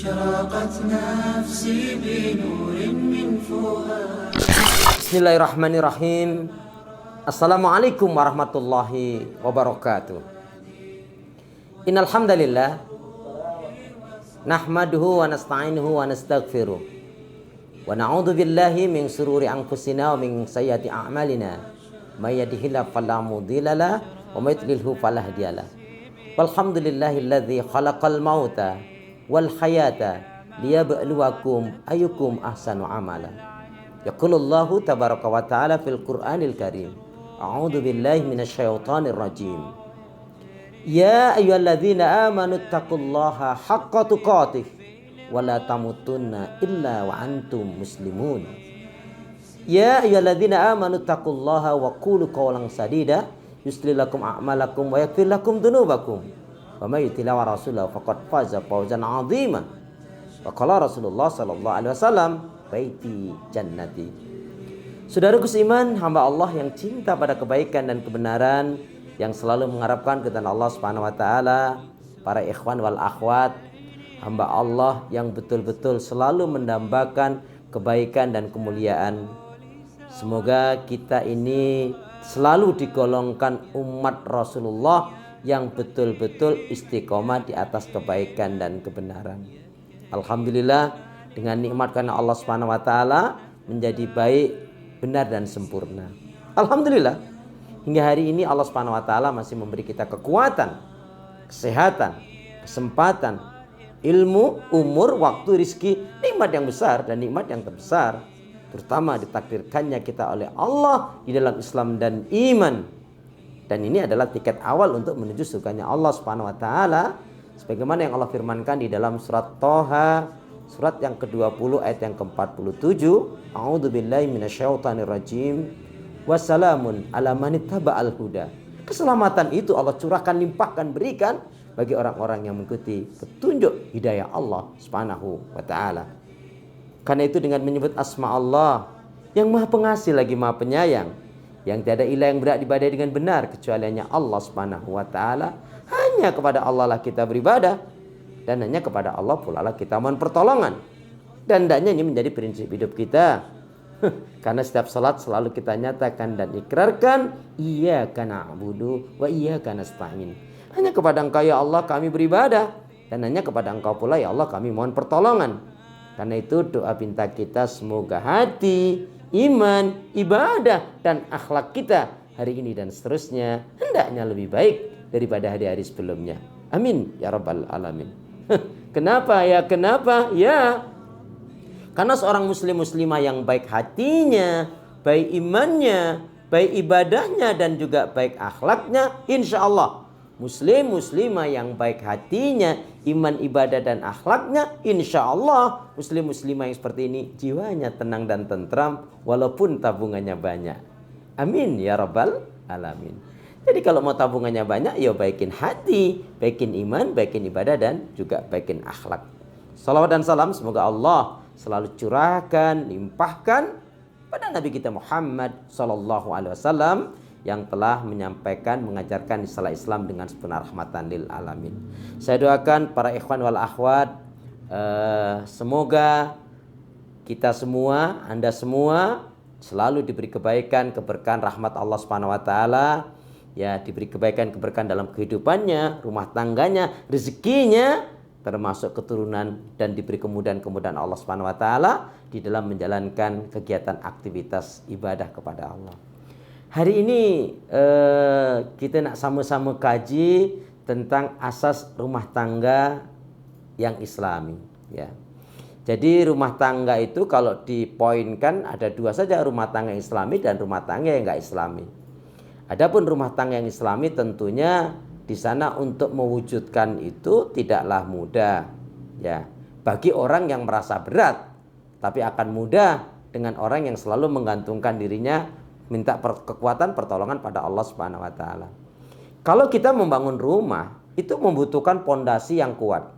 أشرقت نفسي بنور من فؤاد. Bismillahirrahmanirrahim. Assalamualaikum warahmatullahi wabarakatuh. Innal hamdalillah nahmaduhu wa nasta'inuhu wa nastaghfiruh wa na'udzu billahi min shururi anfusina wa min sayyiati a'malina may yahdihillahu fala mudhillalah wa may yudlilhu fala hadiyalah. Walhamdulillahilladzi khalaqal mauta wal hayata liyabluwakum ayyukum ahsanu amala. Yaqulullahu tabaraka wa ta'ala fil Qur'anil Karim. A'udzu billahi minasyaitonir rajim. Ya ayyuhalladzina amanu taqullaha haqqa tuqatih wa la tamutunna illa wa antum muslimun. Ya ayyuhalladzina amanu taqullaha wa qulu qawlan sadida yuslih lakum a'malakum wa yaghfir lakum dzunubakum. Wa may yuti wa rasulahu faqad faza fawzan 'azima. Wa qala Rasulullah sallallahu alaihi wasallam baiti jannati. Saudaraku seiman, hamba Allah yang cinta pada kebaikan dan kebenaran, yang selalu mengharapkan kepada Allah Subhanahu wa taala, para ikhwan wal akhwat, hamba Allah yang betul-betul selalu mendambakan kebaikan dan kemuliaan. Semoga kita ini selalu digolongkan umat Rasulullah yang betul-betul istiqomah di atas kebaikan dan kebenaran. Alhamdulillah, dengan nikmat karena Allah Subhanahu wa taala menjadi baik, benar dan sempurna. Alhamdulillah, hingga hari ini Allah Subhanahu wa taala masih memberi kita kekuatan, kesehatan, kesempatan, ilmu, umur, waktu, rizki, nikmat yang besar dan nikmat yang terbesar, terutama ditakdirkannya kita oleh Allah di dalam Islam dan iman. Dan ini adalah tiket awal untuk menuju surganya Allah Subhanahu wa taala, sebagaimana yang Allah firmankan di dalam surat Thaha, surat yang ke-20 ayat yang ke-47. A'udzubillahi minasyaitonir rajim. Wassalamun ala man ittaba'al huda. Keselamatan itu Allah curahkan, limpahkan, berikan bagi orang-orang yang mengikuti petunjuk hidayah Allah Subhanahu wa taala. Karena itu dengan menyebut asma Allah yang Maha Pengasih lagi Maha Penyayang, yang tiada ilah yang berhak diibadahi dengan benar kecuali hanya Allah Subhanahu wa taala, hanya kepada Allah lah kita beribadah, dan hanya kepada Allah pula lah kita mohon pertolongan. Dan hendaknya ini menjadi prinsip hidup kita. Karena setiap salat selalu kita nyatakan dan ikrarkan, iyyaka na'budu wa iyyaka nasta'in. Hanya kepada Engkau ya Allah kami beribadah, dan hanya kepada Engkau pula ya Allah kami mohon pertolongan. Karena itu doa pinta kita semoga hati, iman, ibadah dan akhlak kita hari ini dan seterusnya hendaknya lebih baik daripada hari-hari sebelumnya. Amin ya rabbal alamin. Kenapa ya? Kenapa ya? Karena seorang muslim-muslimah yang baik hatinya, baik imannya, baik ibadahnya dan juga baik akhlaknya, insya Allah muslim-muslimah yang baik hatinya, iman, ibadah dan akhlaknya, insya Allah muslim-muslimah yang seperti ini jiwanya tenang dan tentram walaupun tabungannya banyak. Amin ya rabbal alamin. Jadi kalau mau tabungannya banyak, ya baikin hati, baikin iman, baikin ibadah dan juga baikin akhlak. Salawat dan salam semoga Allah selalu curahkan, limpahkan pada Nabi kita Muhammad sallallahu alaihi wasallam yang telah menyampaikan, mengajarkan istilah Islam dengan sempurna rahmatan lil alamin. Saya doakan para ikhwan wal akhwat, semoga kita semua, Anda semua selalu diberi kebaikan, keberkahan, rahmat Allah Subhanahu wa taala. Ya, diberi kebaikan, keberkahan dalam kehidupannya, rumah tangganya, rezekinya, termasuk keturunan, dan diberi kemudahan-kemudahan Allah Subhanahu wa taala di dalam menjalankan kegiatan aktivitas ibadah kepada Allah. Hari ini kita nak sama-sama kaji tentang asas rumah tangga yang Islami, ya. Jadi rumah tangga itu kalau dipoinkan ada dua saja, rumah tangga Islami dan rumah tangga yang enggak Islami. Adapun rumah tangga yang Islami tentunya di sana untuk mewujudkan itu tidaklah mudah, ya. Bagi orang yang merasa berat, tapi akan mudah dengan orang yang selalu menggantungkan dirinya, minta kekuatan pertolongan pada Allah Subhanahu wa taala. Kalau kita membangun rumah itu membutuhkan pondasi yang kuat.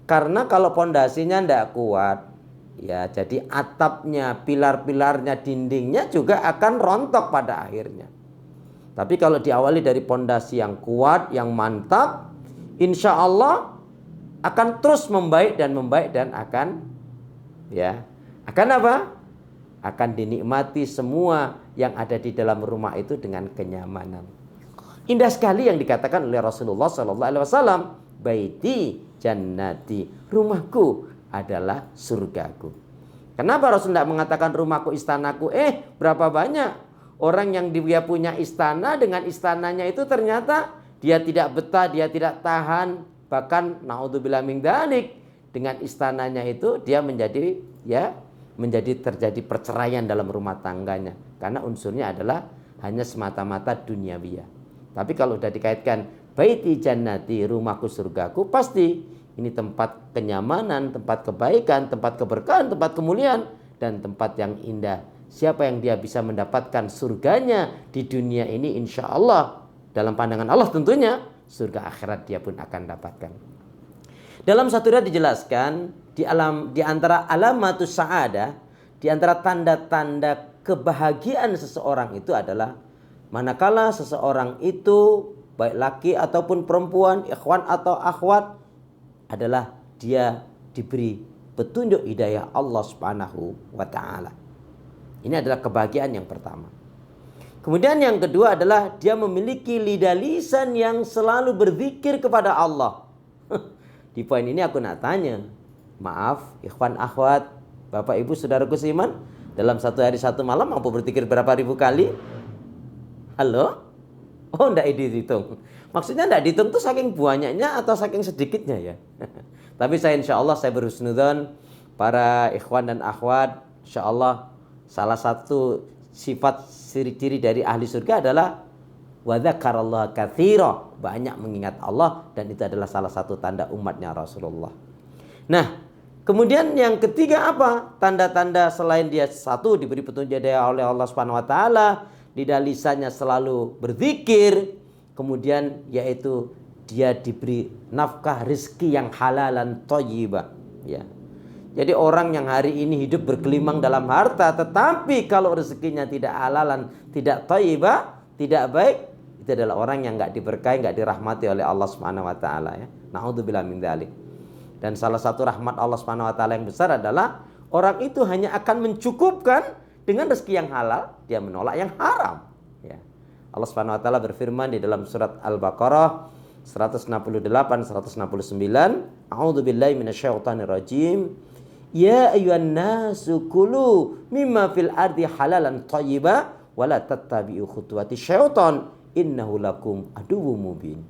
Karena kalau pondasinya tidak kuat, ya jadi atapnya, pilar-pilarnya, dindingnya juga akan rontok pada akhirnya. Tapi kalau diawali dari pondasi yang kuat, yang mantap, insya Allah akan terus membaik dan akan akan apa? Akan dinikmati semua yang ada di dalam rumah itu dengan kenyamanan. Indah sekali yang dikatakan oleh Rasulullah SAW, baiti jannati, rumahku adalah surgaku. Kenapa Rasul tidak mengatakan rumahku istanaku? Berapa banyak orang yang dia punya istana, dengan istananya itu ternyata dia tidak betah, dia tidak tahan, bahkan naudzubillah min dzalik, dengan istananya itu dia menjadi terjadi perceraian dalam rumah tangganya karena unsurnya adalah hanya semata-mata duniawiyah. Tapi kalau sudah dikaitkan baiti jannati, rumahku surgaku, pasti ini tempat kenyamanan, tempat kebaikan, tempat keberkahan, tempat kemuliaan, dan tempat yang indah. Siapa yang dia bisa mendapatkan surganya di dunia ini, insya Allah dalam pandangan Allah tentunya, surga akhirat dia pun akan dapatkan. Dalam satu riwayat dijelaskan di antara alamatus sa'adah, di antara tanda-tanda kebahagiaan seseorang itu adalah manakala seseorang itu baik laki ataupun perempuan, ikhwan atau akhwat, adalah dia diberi petunjuk hidayah Allah Subhanahu wa taala. Ini adalah kebahagiaan yang pertama. Kemudian yang kedua adalah dia memiliki lidah lisan yang selalu berzikir kepada Allah. Di poin ini aku nak tanya, maaf ikhwan akhwat, Bapak Ibu saudaraku seiman, dalam satu hari satu malam mampu berzikir berapa ribu kali? Halo? Oh, enggak dihitung. Maksudnya enggak dihitung tuh saking banyaknya atau saking sedikitnya ya. Tapi saya insya Allah saya berhusnudzon para ikhwan dan akhwat, insya Allah salah satu sifat ciri-ciri dari ahli surga adalah wa dzakarallaha katsira, banyak mengingat Allah, dan itu adalah salah satu tanda umatnya Rasulullah. Nah, kemudian yang ketiga apa? Tanda-tanda selain dia satu diberi petunjuk oleh Allah Subhanahu wa taala, lidah lisannya selalu berzikir, kemudian yaitu dia diberi nafkah rezeki yang halalan thayyibah, ya. Jadi orang yang hari ini hidup bergelimang dalam harta, tetapi kalau rezekinya tidak halalan, tidak thayyibah, tidak baik, itu adalah orang yang enggak diberkahi, enggak dirahmati oleh Allah Subhanahu wa taala, ya. Naudzubillah min dzalik. Dan salah satu rahmat Allah Subhanahu wa taala yang besar adalah orang itu hanya akan mencukupkan dengan rezeki yang halal, dia menolak yang haram, ya. Allah Subhanahu wa taala berfirman di dalam surat Al-Baqarah 168 169, A'udzubillahi minasyaitonir rajim. Ya ayyuhan nasu kulu mimma fil ardi halalan thayyiba wa la tattabi'u khutuwati syaiton innahu lakum aduwwum mubin.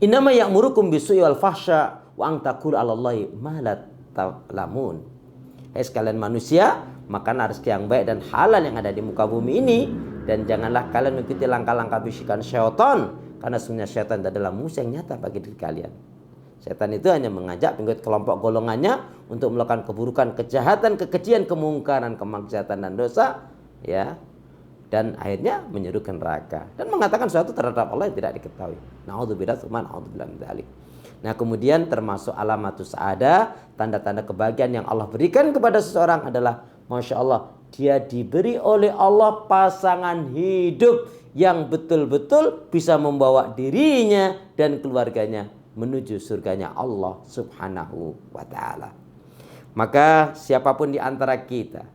Innama ya'murukum bisu'i wal fahsya wa an taqulu 'alallahi ma la ta'lamun. Hai sekalian manusia, makanlah rezeki yang baik dan halal yang ada di muka bumi ini, dan janganlah kalian mengikuti langkah-langkah bisikan syaitan, karena sebenarnya syaitan adalah musuh yang nyata bagi diri kalian. Syaitan itu hanya mengajak pengikut kelompok golongannya untuk melakukan keburukan, kejahatan, kekejian, kemungkaran, kemaksiatan dan dosa, ya. Dan akhirnya menyeru ke neraka dan mengatakan sesuatu terhadap Allah yang tidak diketahui. Naudzubillah min dzalik. Nah, kemudian termasuk alamatus sa'adah, tanda-tanda kebahagiaan yang Allah berikan kepada seseorang adalah, Masya Allah, dia diberi oleh Allah pasangan hidup yang betul-betul bisa membawa dirinya dan keluarganya menuju surganya Allah Subhanahu wa ta'ala. Maka siapapun di antara kita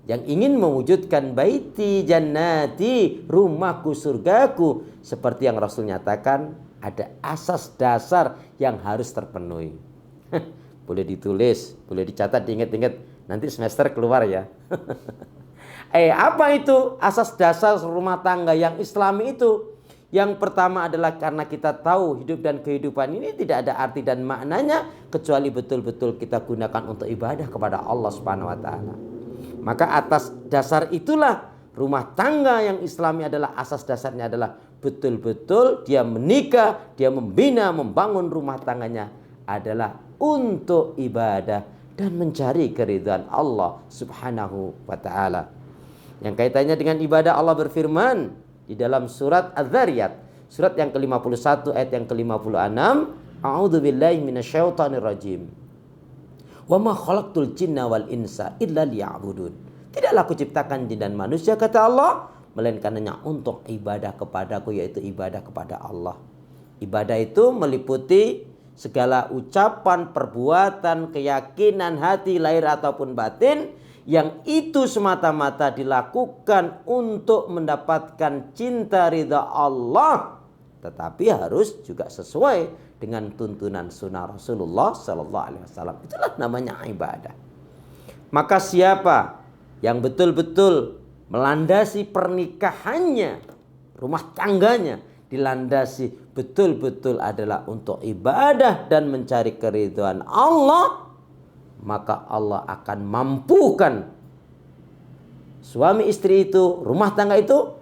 yang ingin mewujudkan baiti jannati, rumahku surgaku, seperti yang Rasul nyatakan, ada asas dasar yang harus terpenuhi. Boleh ditulis, boleh dicatat, diingat-ingat, nanti semester keluar ya. Apa itu asas dasar rumah tangga yang Islami itu? Yang pertama adalah karena kita tahu hidup dan kehidupan ini tidak ada arti dan maknanya kecuali betul-betul kita gunakan untuk ibadah kepada Allah Subhanahu wa taala. Maka atas dasar itulah rumah tangga yang Islami adalah asas dasarnya adalah betul-betul dia menikah, dia membina, membangun rumah tangganya adalah untuk ibadah dan mencari keridhaan Allah Subhanahu wa taala. Yang kaitannya dengan ibadah, Allah berfirman di dalam surat Az-Zariyat, surat yang ke-51 ayat yang ke-56, A'udzubillahi minasyaitonir rajim. Wa ma khalaqtul jinna wal insa illa liya'budun. Tidaklah aku ciptakan jin dan manusia, kata Allah, melainkan hanya untuk ibadah kepadaku, yaitu ibadah kepada Allah. Ibadah itu meliputi segala ucapan, perbuatan, keyakinan hati, lahir ataupun batin yang itu semata-mata dilakukan untuk mendapatkan cinta ridha Allah, tetapi harus juga sesuai dengan tuntunan sunnah Rasulullah Sallallahu Alaihi Wasallam. Itulah namanya ibadah. Maka siapa yang betul-betul melandasi pernikahannya, rumah tangganya dilandasi betul-betul adalah untuk ibadah dan mencari keridhaan Allah, maka Allah akan mampukan suami istri itu, rumah tangga itu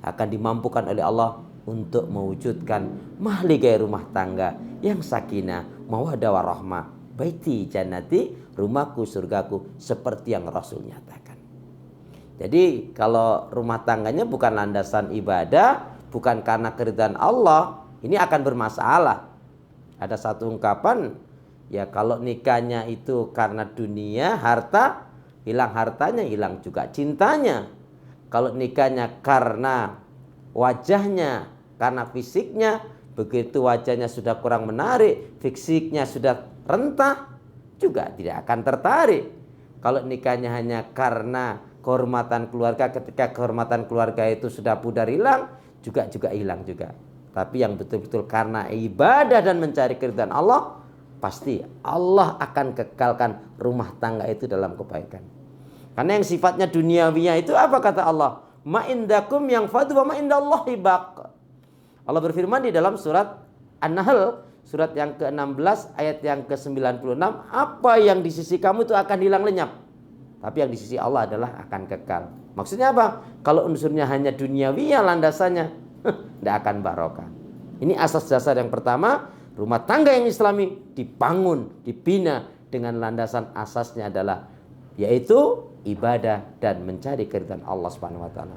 akan dimampukan oleh Allah untuk mewujudkan mahligai rumah tangga yang sakinah, mawaddah warahmah, baiti jannati, rumahku surgaku, seperti yang Rasul nyatakan. Jadi kalau rumah tangganya bukan landasan ibadah, bukan karena keridhaan Allah, ini akan bermasalah. Ada satu ungkapan, ya kalau nikahnya itu karena dunia, harta, hilang hartanya, hilang juga cintanya. Kalau nikahnya karena wajahnya, karena fisiknya, begitu wajahnya sudah kurang menarik, fisiknya sudah rentah, juga tidak akan tertarik. Kalau nikahnya hanya karena kehormatan keluarga, ketika kehormatan keluarga itu sudah pudar hilang, juga hilang juga. Tapi yang betul-betul karena ibadah dan mencari keridhaan Allah, pasti Allah akan kekalkan rumah tangga itu dalam kebaikan. Karena yang sifatnya duniawiyah itu apa kata Allah? Ma indakum yang fadu wa ma indallahi baq. Allah berfirman di dalam surat An-Nahl, surat yang ke-16 ayat yang ke-96, apa yang di sisi kamu itu akan hilang lenyap, tapi yang di sisi Allah adalah akan kekal. Maksudnya apa? Kalau unsurnya hanya duniawiyah landasannya, tidak akan barokah. Ini asas dasar yang pertama, rumah tangga yang islami dibangun, dibina dengan landasan asasnya adalah yaitu ibadah dan mencari keridhaan Allah Subhanahu wa taala.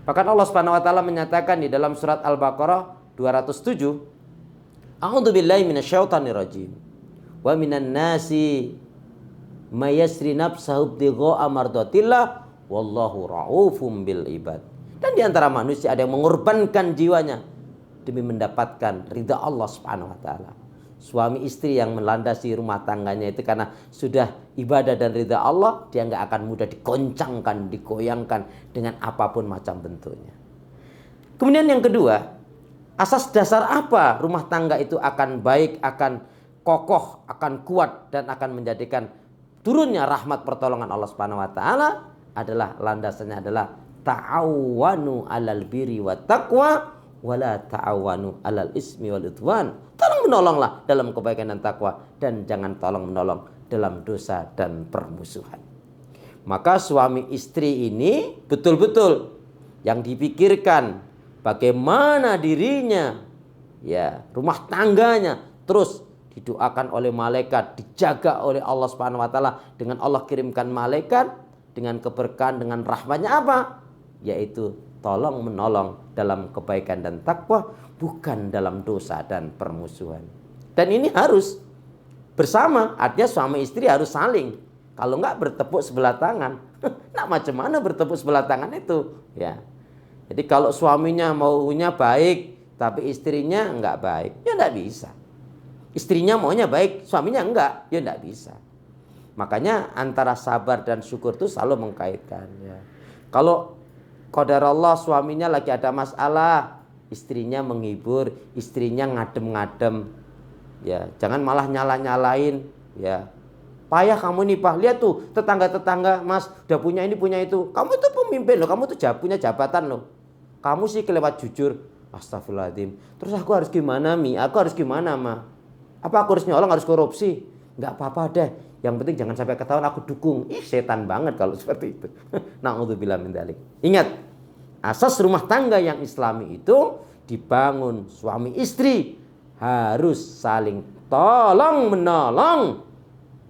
Bahkan Allah Subhanahu wa taala menyatakan di dalam surat Al-Baqarah 207, A'udzubillahi minasyaitonir rajim. Wa minan nasi mayasri nafsahu ibtigha'a mardatillah wallahu raufum bil ibad. Dan di antara manusia ada yang mengorbankan jiwanya demi mendapatkan ridha Allah Subhanahu wa taala. Suami istri yang melandasi rumah tangganya itu karena sudah ibadah dan ridha Allah, dia nggak akan mudah dikoncangkan, digoyangkan dengan apapun macam bentuknya. Kemudian yang kedua, asas dasar apa rumah tangga itu akan baik, akan kokoh, akan kuat dan akan menjadikan turunnya rahmat pertolongan Allah Subhanahu wa taala adalah landasannya adalah ta'awanu 'alal birri wat taqwa wala ta'awanu 'alal ismi wal udwan. Tolong menolonglah dalam kebaikan dan takwa dan jangan tolong menolong dalam dosa dan permusuhan. Maka suami istri ini betul-betul yang dipikirkan bagaimana dirinya, ya, rumah tangganya terus didoakan oleh malaikat, dijaga oleh Allah Subhanahu wa taala, dengan Allah kirimkan malaikat dengan keberkahan, dengan rahmatnya apa? Yaitu tolong menolong dalam kebaikan dan takwa, bukan dalam dosa dan permusuhan. Dan ini harus bersama, artinya suami istri harus saling. Kalau enggak bertepuk sebelah tangan, nah macam mana bertepuk sebelah tangan itu? Ya. Jadi kalau suaminya maunya baik, tapi istrinya enggak baik, ya enggak bisa. Istrinya maunya baik, suaminya enggak, ya enggak bisa. Makanya antara sabar dan syukur itu selalu mengkaitkan. Ya. Kalau qadarullah suaminya lagi ada masalah, istrinya menghibur, istrinya ngadem-ngadem, ya jangan malah nyala-nyalain, ya payah kamu nih Pak, lihat tuh tetangga-tetangga Mas udah punya ini punya itu, kamu tuh pemimpin loh, kamu tuh punya jabatan loh, kamu sih kelewat jujur, astagfirullahaladzim, terus aku harus gimana Mi, aku harus gimana Ma, apa aku harus nyolong, harus korupsi, nggak apa-apa deh, yang penting jangan sampai ketahuan, aku dukung. Ih setan banget kalau seperti itu. Na'udzubillah min dzalik. Ingat, asas rumah tangga yang islami itu dibangun suami istri harus saling tolong menolong,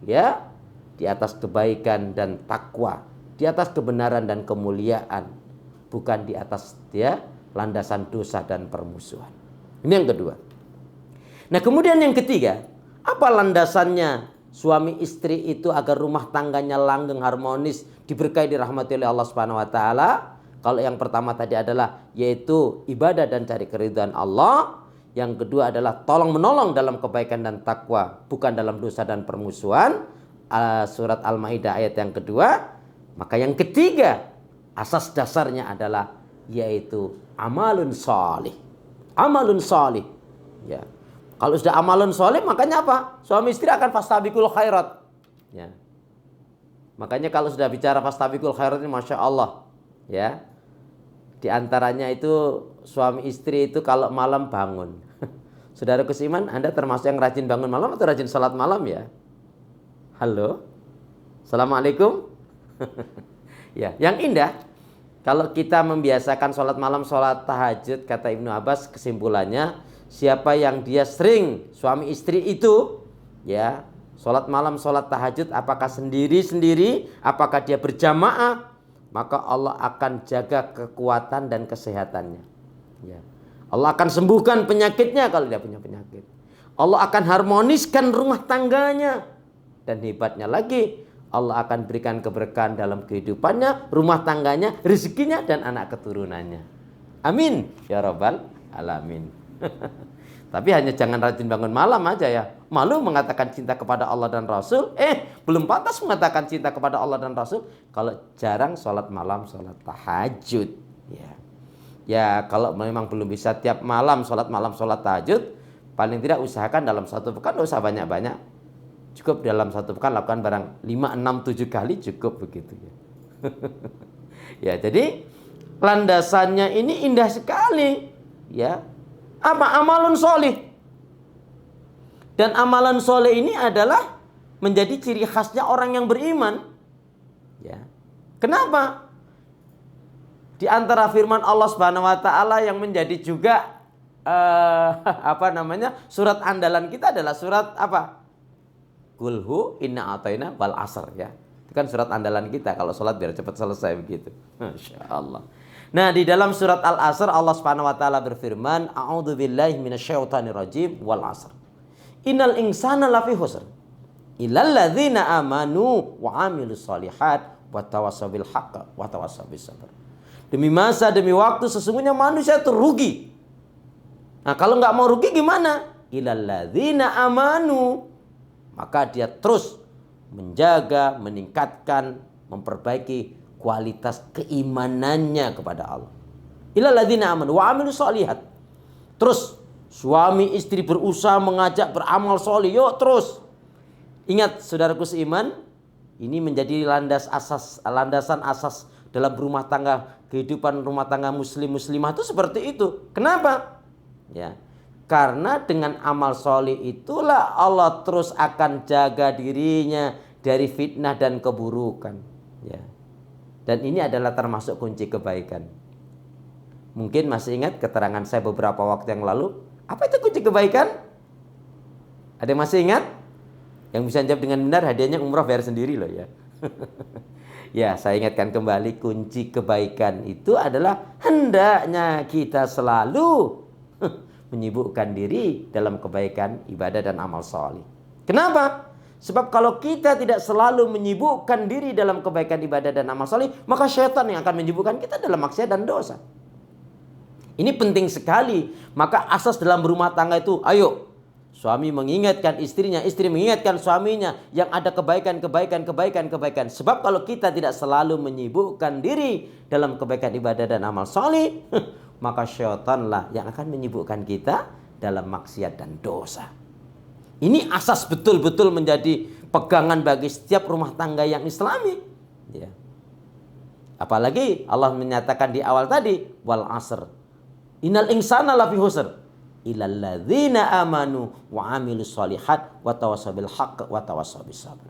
ya, di atas kebaikan dan takwa, di atas kebenaran dan kemuliaan, bukan di atas ya landasan dosa dan permusuhan. Ini yang kedua. Nah, kemudian yang ketiga, apa landasannya suami istri itu agar rumah tangganya langgeng, harmonis, diberkahi, dirahmati oleh Allah Subhanahu wa taala? Kalau yang pertama tadi adalah yaitu ibadah dan cari keridhaan Allah, Yang kedua adalah tolong menolong dalam kebaikan dan takwa, bukan dalam dosa dan permusuhan. Surat Al-Maidah ayat yang kedua. Maka yang ketiga, asas dasarnya adalah yaitu amalun sholih. Amalun sholih. Ya. Kalau sudah amalun sholih, makanya apa? Suami istri akan fastabiqul khairat. Ya. Makanya kalau sudah bicara fastabiqul khairat ini Masya Allah. Ya. Di antaranya itu suami istri itu kalau malam bangun. Saudara seiman, Anda termasuk yang rajin bangun malam atau rajin salat malam ya? Halo? Assalamualaikum? Ya, yang indah kalau kita membiasakan sholat malam, sholat tahajud, kata Ibnu Abbas kesimpulannya, siapa yang dia sering suami istri itu ya sholat malam, sholat tahajud, apakah sendiri-sendiri, apakah dia berjamaah, maka Allah akan jaga kekuatan dan kesehatannya. Ya. Allah akan sembuhkan penyakitnya kalau dia punya penyakit. Allah akan harmoniskan rumah tangganya. Dan hebatnya lagi, Allah akan berikan keberkahan dalam kehidupannya, rumah tangganya, rezekinya, dan anak keturunannya. Amin. Ya Rabbal Alamin. Tapi hanya jangan rajin bangun malam aja ya. Malu mengatakan cinta kepada Allah dan Rasul. Belum pantas mengatakan cinta kepada Allah dan Rasul kalau jarang sholat malam, sholat tahajud. Ya kalau memang belum bisa tiap malam, sholat tahajud, paling tidak usahakan dalam satu pekan, tidak usah banyak-banyak. Cukup dalam satu pekan lakukan barang 5, 6, 7 kali cukup begitu ya. Ya, jadi landasannya ini indah sekali. Ya. Apa? Amalun sholih. Dan amalan sholih ini adalah menjadi ciri khasnya orang yang beriman. Ya. Kenapa? Di antara firman Allah Subhanahu wa taala yang menjadi juga surat andalan kita adalah surat apa? Qulhu inna ataina wal asr ya. Itu kan surat andalan kita kalau sholat biar cepat selesai begitu. Masya Allah. Nah, di dalam surat Al-Asr Allah Subhanahu wa taala berfirman, a'udzubillahi minasyaitonirrajim wal asr. Innal insana lafi khusr. Illal ladzina amanu wa 'amilus shalihat wa tawassaw bil haqq wa tawassaw bis sabr. Demi masa, demi waktu sesungguhnya manusia itu rugi. Nah, kalau nggak mau rugi gimana? Illal ladzina amanu. Maka dia terus menjaga, meningkatkan, memperbaiki kualitas keimanannya kepada Allah. Illal ladzina amanu wa 'amilus shalihat. Terus suami istri berusaha mengajak beramal sholih. Yuk terus. Ingat saudaraku seiman, ini menjadi landasan asas dalam rumah tangga, kehidupan rumah tangga muslim muslimah itu seperti itu. Kenapa? Ya. Karena dengan amal sholih itulah Allah terus akan jaga dirinya dari fitnah dan keburukan. Ya. Dan ini adalah termasuk kunci kebaikan. Mungkin masih ingat keterangan saya beberapa waktu yang lalu. Apa itu kunci kebaikan? Ada yang masih ingat? Yang bisa jawab dengan benar hadiahnya umrah bayar sendiri loh ya. Ya, saya ingatkan kembali, kunci kebaikan itu adalah hendaknya kita selalu menyibukkan diri dalam kebaikan, ibadah dan amal sholih. Kenapa? Sebab kalau kita tidak selalu menyibukkan diri dalam kebaikan, ibadah dan amal sholih, maka syaitan yang akan menyibukkan kita dalam maksiat dan dosa. Ini penting sekali. Maka asas dalam berumah tangga itu, ayo suami mengingatkan istrinya, istri mengingatkan suaminya yang ada kebaikan. Sebab kalau kita tidak selalu menyibukkan diri dalam kebaikan, ibadah dan amal sholih, maka syaitanlah yang akan menyibukkan kita dalam maksiat dan dosa. Ini asas betul-betul menjadi pegangan bagi setiap rumah tangga yang islami. Ya. Apalagi Allah menyatakan di awal tadi, wal asr. Innal insana lafi khusr. Illal ladzina amanu wa 'amilus shalihat wa tawassaw bil haqq wa tawassaw bis sabr.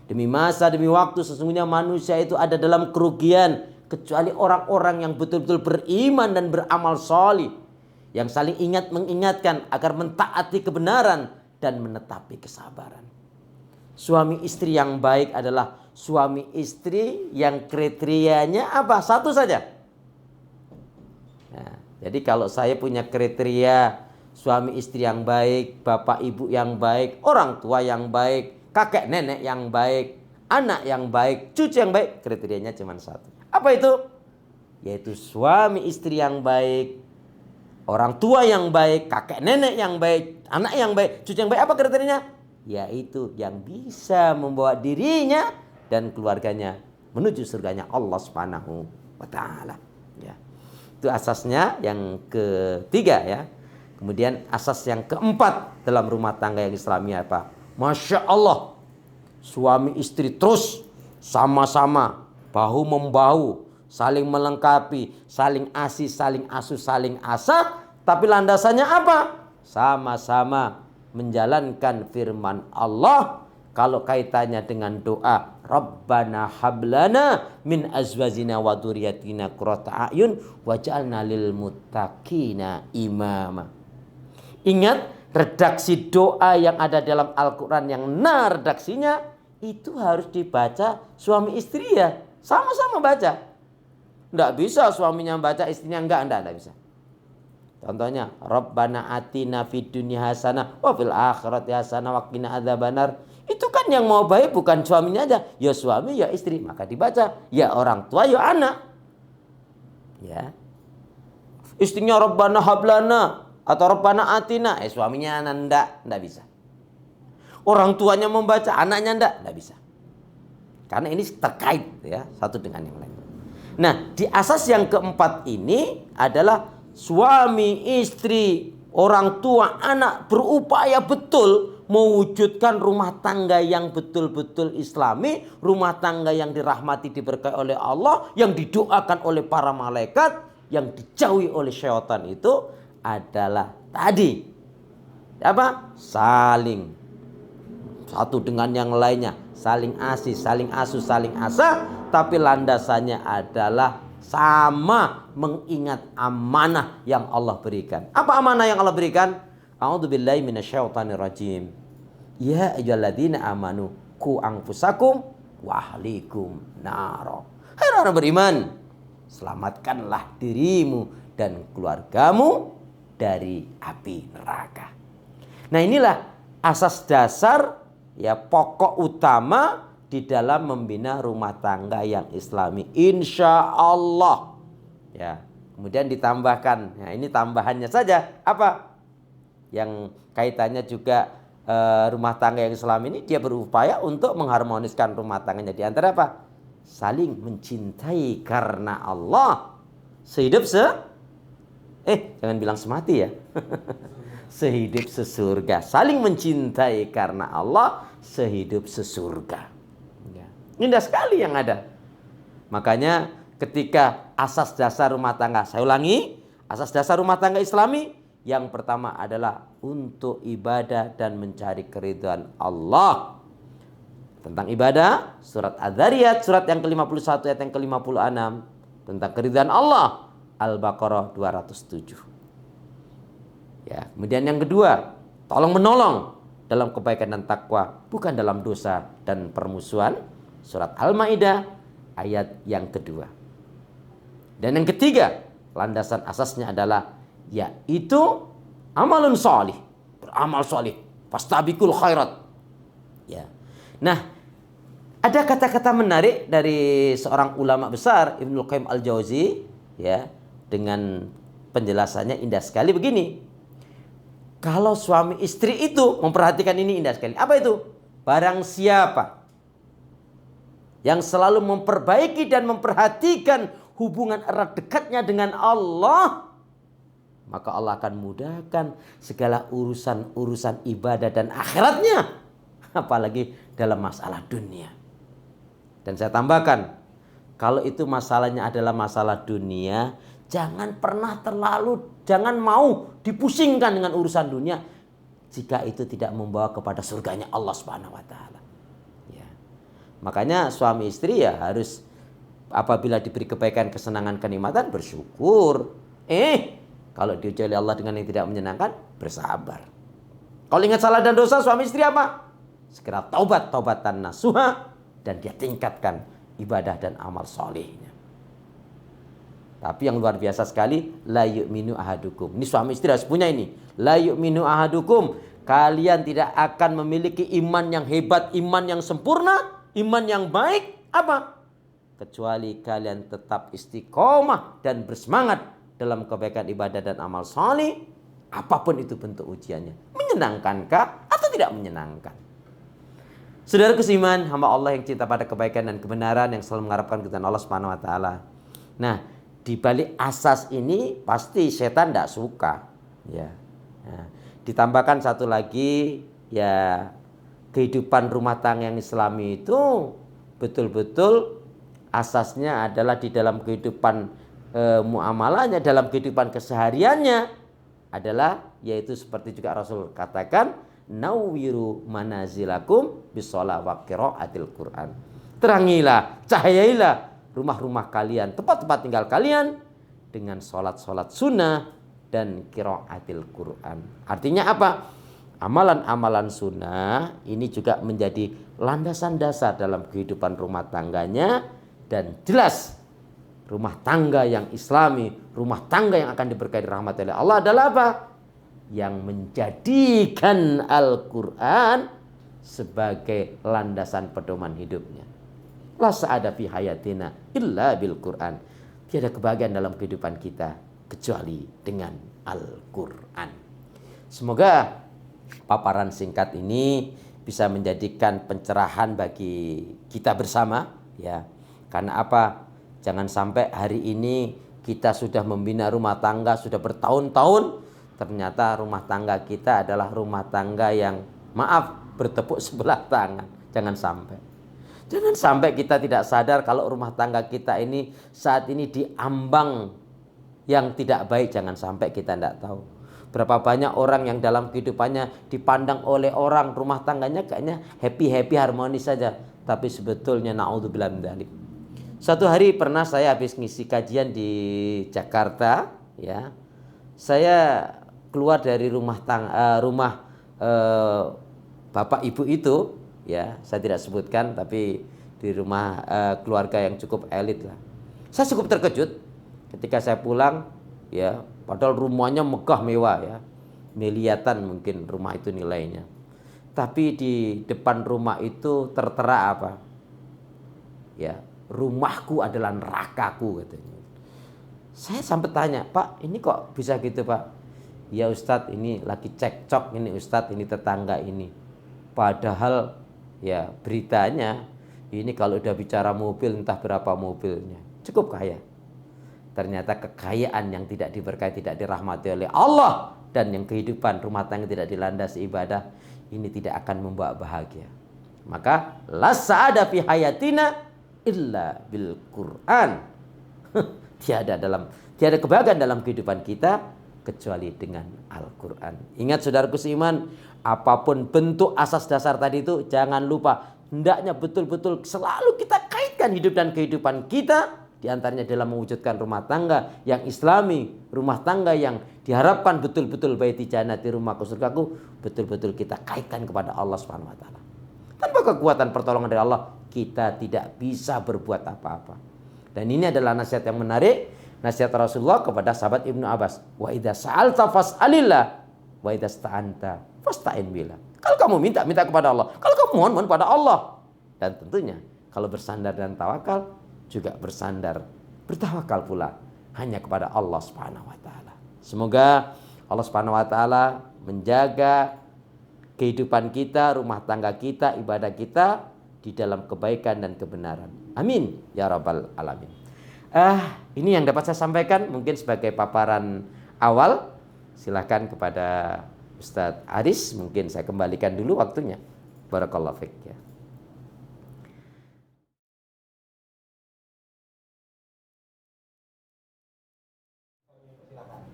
Demi masa, demi waktu sesungguhnya manusia itu ada dalam kerugian kecuali orang-orang yang betul-betul beriman dan beramal sholih, yang saling mengingatkan agar mentaati kebenaran dan menetapi kesabaran. Suami istri yang baik adalah suami istri yang kriterianya apa? Satu saja. Nah, jadi kalau saya punya kriteria suami istri yang baik, bapak ibu yang baik, orang tua yang baik, kakek nenek yang baik, anak yang baik, cucu yang baik, kriterianya cuma satu. Apa itu? Yaitu suami istri yang baik Orang tua yang baik, kakek nenek yang baik, anak yang baik, cucu yang baik, apa kriterianya? Yaitu yang bisa membawa dirinya dan keluarganya menuju surganya Allah Subhanahu wa taala. Ya. Itu asasnya yang ketiga ya. Kemudian asas yang keempat dalam rumah tangga yang Islami apa? Masya Allah, suami istri terus sama-sama bahu membahu, saling melengkapi, saling asih, saling asuh, saling asah. Tapi landasannya apa? Sama-sama menjalankan firman Allah. Kalau kaitannya dengan doa, Rabbana hablana min azwajina wa dzurriyyatina qurrata a'yun waj'alna lil muttaqina imama. Ingat, redaksi doa yang ada dalam Al-Quran yang redaksinya itu harus dibaca suami istri ya. Sama-sama baca. Enggak bisa suaminya baca, istrinya enggak bisa. Contohnya, Rabbana atina fid dunya hasanah wa fil akhirati hasanah wa qina adzabannar. Itu kan yang mau baik bukan suaminya aja, ya suami ya istri, maka dibaca ya orang tua ya anak. Ya. Istrinya Rabbana hablana atau Rabbana atina, suaminya enggak bisa. Orang tuanya membaca, anaknya enggak bisa. Karena ini terkait ya, satu dengan yang lain. Nah, di asas yang keempat ini adalah suami, istri, orang tua, anak berupaya betul mewujudkan rumah tangga yang betul-betul Islami, rumah tangga yang dirahmati, diberkahi oleh Allah, yang didoakan oleh para malaikat, yang dijauhi oleh syaitan. Itu adalah tadi apa? Saling satu dengan yang lainnya, saling asih, saling asuh, saling asah, tapi landasannya adalah sama mengingat amanah yang Allah berikan. Apa amanah yang Allah berikan? A'udzubillahi minasyaitonir rajim. Ya ayyuhalladzina amanu qu anfusakum wa ahlikum naro. Hai orang beriman, selamatkanlah dirimu dan keluargamu dari api neraka. Nah, inilah asas dasar ya, pokok utama di dalam membina rumah tangga yang Islami, insya Allah. Ya, kemudian ditambahkan, nah ini tambahannya saja apa? Yang kaitannya juga rumah tangga yang Islami ini dia berupaya untuk mengharmoniskan rumah tangganya di antara apa? Saling mencintai karena Allah, sehidup jangan bilang semati ya. Sehidup sesurga, saling mencintai karena Allah, sehidup sesurga. Ya. Indah sekali yang ada. Makanya ketika asas dasar rumah tangga, saya ulangi, asas dasar rumah tangga Islami yang pertama adalah untuk ibadah dan mencari keridhaan Allah. Tentang ibadah, surat Az-Zariyat, surat yang ke-51 ayat yang ke-56. Tentang keridhaan Allah, Al-Baqarah 207. Ya, kemudian yang kedua, tolong menolong dalam kebaikan dan takwa, bukan dalam dosa dan permusuhan. Surat Al-Maidah ayat yang kedua. Dan yang ketiga, landasan asasnya adalah yaitu amalun sholih, beramal sholih, fastabiqul khairat. Ya. Nah, ada kata-kata menarik dari seorang ulama besar, Ibnu Qayyim Al-Jauzi, ya, dengan penjelasannya indah sekali begini. Kalau suami istri itu memperhatikan ini indah sekali. Apa itu? Barang siapa yang selalu memperbaiki dan memperhatikan hubungan erat dekatnya dengan Allah, maka Allah akan mudahkan segala urusan-urusan ibadah dan akhiratnya. Apalagi dalam masalah dunia. Dan saya tambahkan, kalau itu masalahnya adalah masalah dunia, jangan mau dipusingkan dengan urusan dunia jika itu tidak membawa kepada surganya Allah Subhanahu wa taala. Ya. Makanya suami istri ya harus apabila diberi kebaikan, kesenangan, kenikmatan bersyukur. Kalau diuji oleh Allah dengan yang tidak menyenangkan, bersabar. Kalau ingat salah dan dosa suami istri apa? Segera taubatan nasuha dan dia tingkatkan ibadah dan amal solehnya. Tapi yang luar biasa sekali, la yu'minu ahadukum. Ini suami istri harus punya ini. La yu'minu ahadukum. Kalian tidak akan memiliki iman yang hebat, iman yang sempurna, iman yang baik. Apa? Kecuali kalian tetap istiqomah dan bersemangat dalam kebaikan ibadah dan amal saleh, apapun itu bentuk ujiannya. Menyenangkankah atau tidak menyenangkan? Saudara seiman, hamba Allah yang cinta pada kebaikan dan kebenaran, yang selalu mengharapkan keridhaan Allah Subhanahu wa taala. Nah, di balik asas ini pasti setan tidak suka, ya. Nah, ditambahkan satu lagi, ya, kehidupan rumah tangga yang Islami itu betul-betul asasnya adalah di dalam kehidupan muamalahnya, dalam kehidupan kesehariannya adalah, yaitu seperti juga Rasul katakan, nawwiru manazilakum bisolah wa qiraatil Quran. Terangilah, cahayailah rumah-rumah kalian, tempat-tempat tinggal kalian dengan sholat-sholat sunnah dan qiraatil Quran. Artinya apa? Amalan-amalan sunnah ini juga menjadi landasan dasar dalam kehidupan rumah tangganya, dan jelas rumah tangga yang Islami, rumah tangga yang akan diberkahi rahmat oleh Allah adalah apa? Yang menjadikan Al-Quran sebagai landasan pedoman hidupnya. La sa'ada fi hayatina illa bil Quran. Tiada kebahagiaan dalam kehidupan kita kecuali dengan Al-Quran. Semoga paparan singkat ini bisa menjadikan pencerahan bagi kita bersama, ya. Karena apa? Jangan sampai hari ini kita sudah membina rumah tangga sudah bertahun-tahun, ternyata rumah tangga kita adalah rumah tangga yang, maaf, bertepuk sebelah tangan. Jangan sampai. Jangan sampai kita tidak sadar kalau rumah tangga kita ini saat ini diambang yang tidak baik. Jangan sampai kita tidak tahu. Berapa banyak orang yang dalam kehidupannya dipandang oleh orang rumah tangganya kayaknya happy-happy, harmonis saja. Tapi sebetulnya na'udzubillah min dzalik. Suatu hari pernah saya habis ngisi kajian di Jakarta, ya. Saya keluar dari rumah bapak ibu itu, ya, saya tidak sebutkan, tapi di rumah keluarga yang cukup elit lah. Saya cukup terkejut ketika saya pulang, ya, padahal rumahnya megah mewah, ya, miliatan mungkin rumah itu nilainya. Tapi di depan rumah itu tertera apa? Ya, rumahku adalah nerakaku, katanya. Saya sampai tanya, Pak, ini kok bisa gitu, Pak? Ya Ustadz, ini lagi cekcok ini Ustadz, ini tetangga ini. Padahal ya beritanya ini kalau udah bicara mobil entah berapa mobilnya, cukup kaya. Ternyata kekayaan yang tidak diberkahi, tidak dirahmati oleh Allah, dan yang kehidupan rumah tangga tidak dilandasi ibadah, ini tidak akan membawa bahagia. Maka la sa'ada fi hayatina illa bil Quran. Tiada kebahagiaan dalam kehidupan kita kecuali dengan Al-Quran. Ingat saudaraku seiman, apapun bentuk asas dasar tadi itu, jangan lupa hendaknya betul-betul selalu kita kaitkan hidup dan kehidupan kita, di antaranya dalam mewujudkan rumah tangga yang Islami, rumah tangga yang diharapkan betul-betul baiti jannati, rumahku surgaku, betul-betul kita kaitkan kepada Allah Subhanahu wa taala. Tanpa kekuatan pertolongan dari Allah, kita tidak bisa berbuat apa-apa. Dan ini adalah nasihat yang menarik, nasihat Rasulullah kepada sahabat Ibnu Abbas. Wa idza sa'alta fas'alillah wa idza sta'anta fasta'in billah. Kalau kamu minta kepada Allah, kalau kamu mohon pada Allah. Dan tentunya kalau bersandar dan tawakal, juga bertawakal pula hanya kepada Allah Subhanahu wa taala. Semoga Allah Subhanahu wa taala menjaga kehidupan kita, rumah tangga kita, ibadah kita di dalam kebaikan dan kebenaran. Amin ya rabbal alamin. Ini yang dapat saya sampaikan mungkin sebagai paparan awal. Silakan kepada Ustadz Aris, mungkin saya kembalikan dulu waktunya. Barakallahu fiik, ya.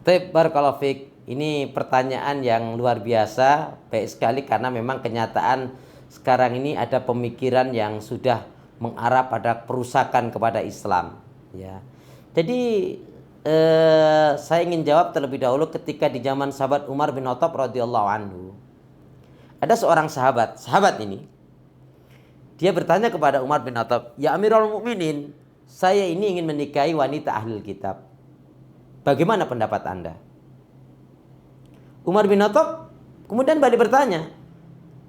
Baik, barakallahu fiik. Ini pertanyaan yang luar biasa, baik sekali, karena memang kenyataan sekarang ini ada pemikiran yang sudah mengarah pada perusakan kepada Islam, ya. Jadi saya ingin jawab terlebih dahulu ketika di zaman sahabat Umar bin Khattab radhiyallahu anhu. Ada seorang sahabat ini, dia bertanya kepada Umar bin Khattab, "Ya Amirul Mukminin, saya ini ingin menikahi wanita ahlul kitab. Bagaimana pendapat Anda?" Umar bin Khattab kemudian balik bertanya,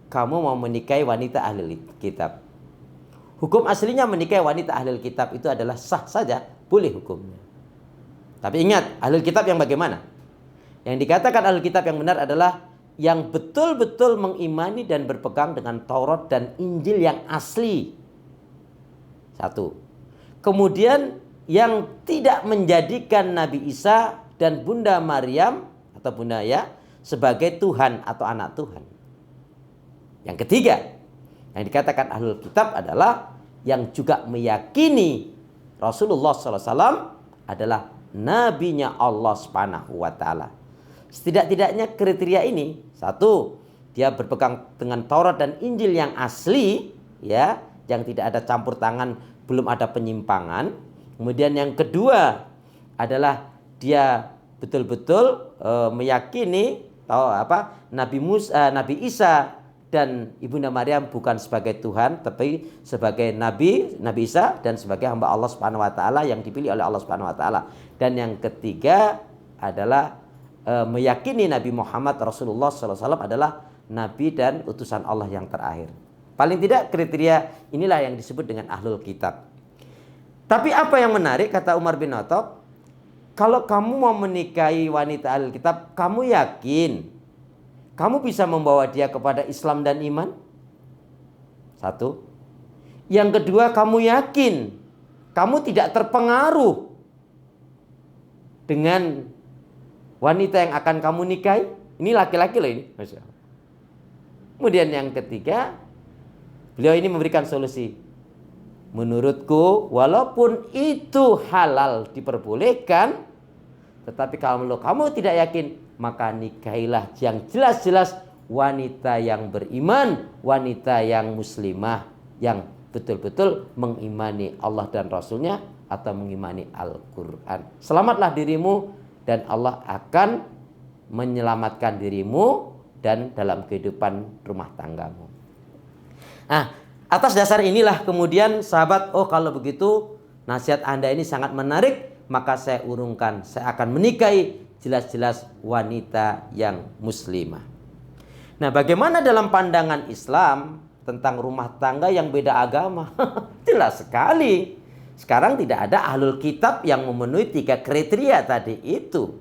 "Kamu mau menikahi wanita ahlul kitab? Hukum aslinya menikahi wanita ahlul kitab itu adalah sah saja, boleh hukumnya. Tapi ingat, ahlul kitab yang bagaimana? Yang dikatakan ahlul kitab yang benar adalah yang betul-betul mengimani dan berpegang dengan Taurat dan Injil yang asli. Satu. Kemudian yang tidak menjadikan Nabi Isa dan Bunda Maryam atau Bunda ya sebagai Tuhan atau anak Tuhan. Yang ketiga, yang dikatakan ahlul kitab adalah yang juga meyakini Rasulullah SAW adalah nabinya Allah Subhanahu wa taala. Setidak-tidaknya kriteria ini, satu, dia berpegang dengan Taurat dan Injil yang asli, ya, yang tidak ada campur tangan, belum ada penyimpangan. Kemudian yang kedua adalah dia betul-betul meyakini Nabi Isa dan Ibunda Maryam bukan sebagai Tuhan, tapi sebagai Nabi Isa dan sebagai hamba Allah Subhanahu wa taala yang dipilih oleh Allah Subhanahu wa taala. Dan yang ketiga adalah meyakini Nabi Muhammad Rasulullah SAW adalah Nabi dan utusan Allah yang terakhir. Paling tidak kriteria inilah yang disebut dengan ahlul kitab. Tapi apa yang menarik, kata Umar bin Khattab, kalau kamu mau menikahi wanita ahlul kitab, kamu yakin kamu bisa membawa dia kepada Islam dan iman? Satu. Yang kedua, kamu yakin kamu tidak terpengaruh dengan wanita yang akan kamu nikahi? Ini laki-laki loh ini. Masya Allah. Kemudian yang ketiga, beliau ini memberikan solusi. Menurutku, walaupun itu halal diperbolehkan, tetapi kalau kamu tidak yakin, maka nikahilah yang jelas-jelas wanita yang beriman, wanita yang muslimah, yang betul-betul mengimani Allah dan Rasulnya atau mengimani Al-Quran. Selamatlah dirimu dan Allah akan menyelamatkan dirimu dan dalam kehidupan rumah tanggamu. Nah, atas dasar inilah kemudian sahabat, oh kalau begitu nasihat Anda ini sangat menarik, maka saya urungkan, saya akan menikahi jelas-jelas wanita yang muslimah. Nah, bagaimana dalam pandangan Islam tentang rumah tangga yang beda agama? Jelas sekali. Sekarang tidak ada ahlul kitab yang memenuhi 3 kriteria tadi itu.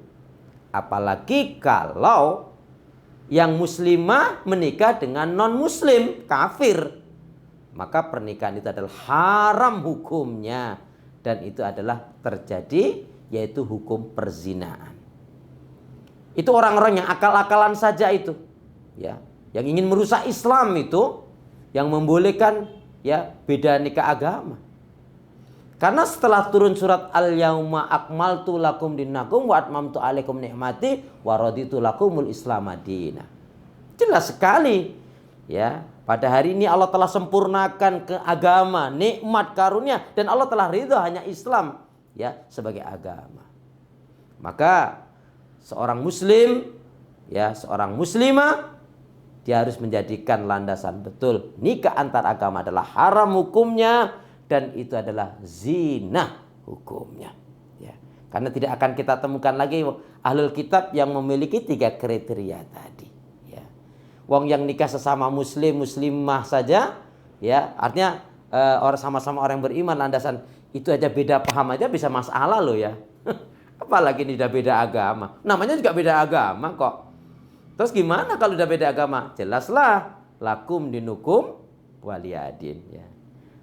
Apalagi kalau yang muslimah menikah dengan non-muslim, kafir. Maka pernikahan itu adalah haram hukumnya. Dan itu adalah terjadi, yaitu hukum perzinaan. Itu orang-orang yang akal-akalan saja itu, ya, yang ingin merusak Islam itu, yang membolehkan ya beda nikah agama. Karena setelah turun surat Al-Yauma akmaltu lakum dinakum wa atmamtu alaikum ni'mati wa raditu lakumul Islam madina. Jelas sekali, ya, pada hari ini Allah telah sempurnakan ke agama, nikmat karunia, dan Allah telah ridha hanya Islam ya sebagai agama. Maka seorang muslim, ya, seorang muslimah, dia harus menjadikan landasan betul nikah antar agama adalah haram hukumnya dan itu adalah zina hukumnya. Ya, karena tidak akan kita temukan lagi ahlul kitab yang memiliki 3 kriteria tadi. Ya, wong yang nikah sesama muslim muslimah saja, ya, artinya orang sama-sama orang yang beriman landasan itu aja beda paham aja bisa masalah loh ya. Apalagi ini udah beda agama. Namanya juga beda agama kok. Terus gimana kalau udah beda agama? Jelaslah lakum dinukum waliyadin ya.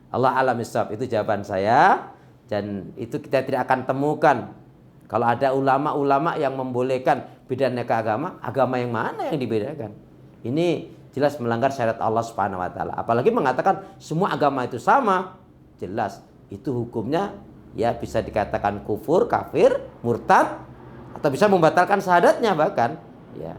Allah alam ishab, itu jawaban saya. Dan itu kita tidak akan temukan kalau ada ulama-ulama yang membolehkan beda nikah agama, agama yang mana yang dibedakan? Ini jelas melanggar syariat Allah Subhanahu wa taala. Apalagi mengatakan semua agama itu sama. Jelas itu hukumnya ya bisa dikatakan kufur, kafir, murtad, atau bisa membatalkan syahadatnya bahkan. Ya.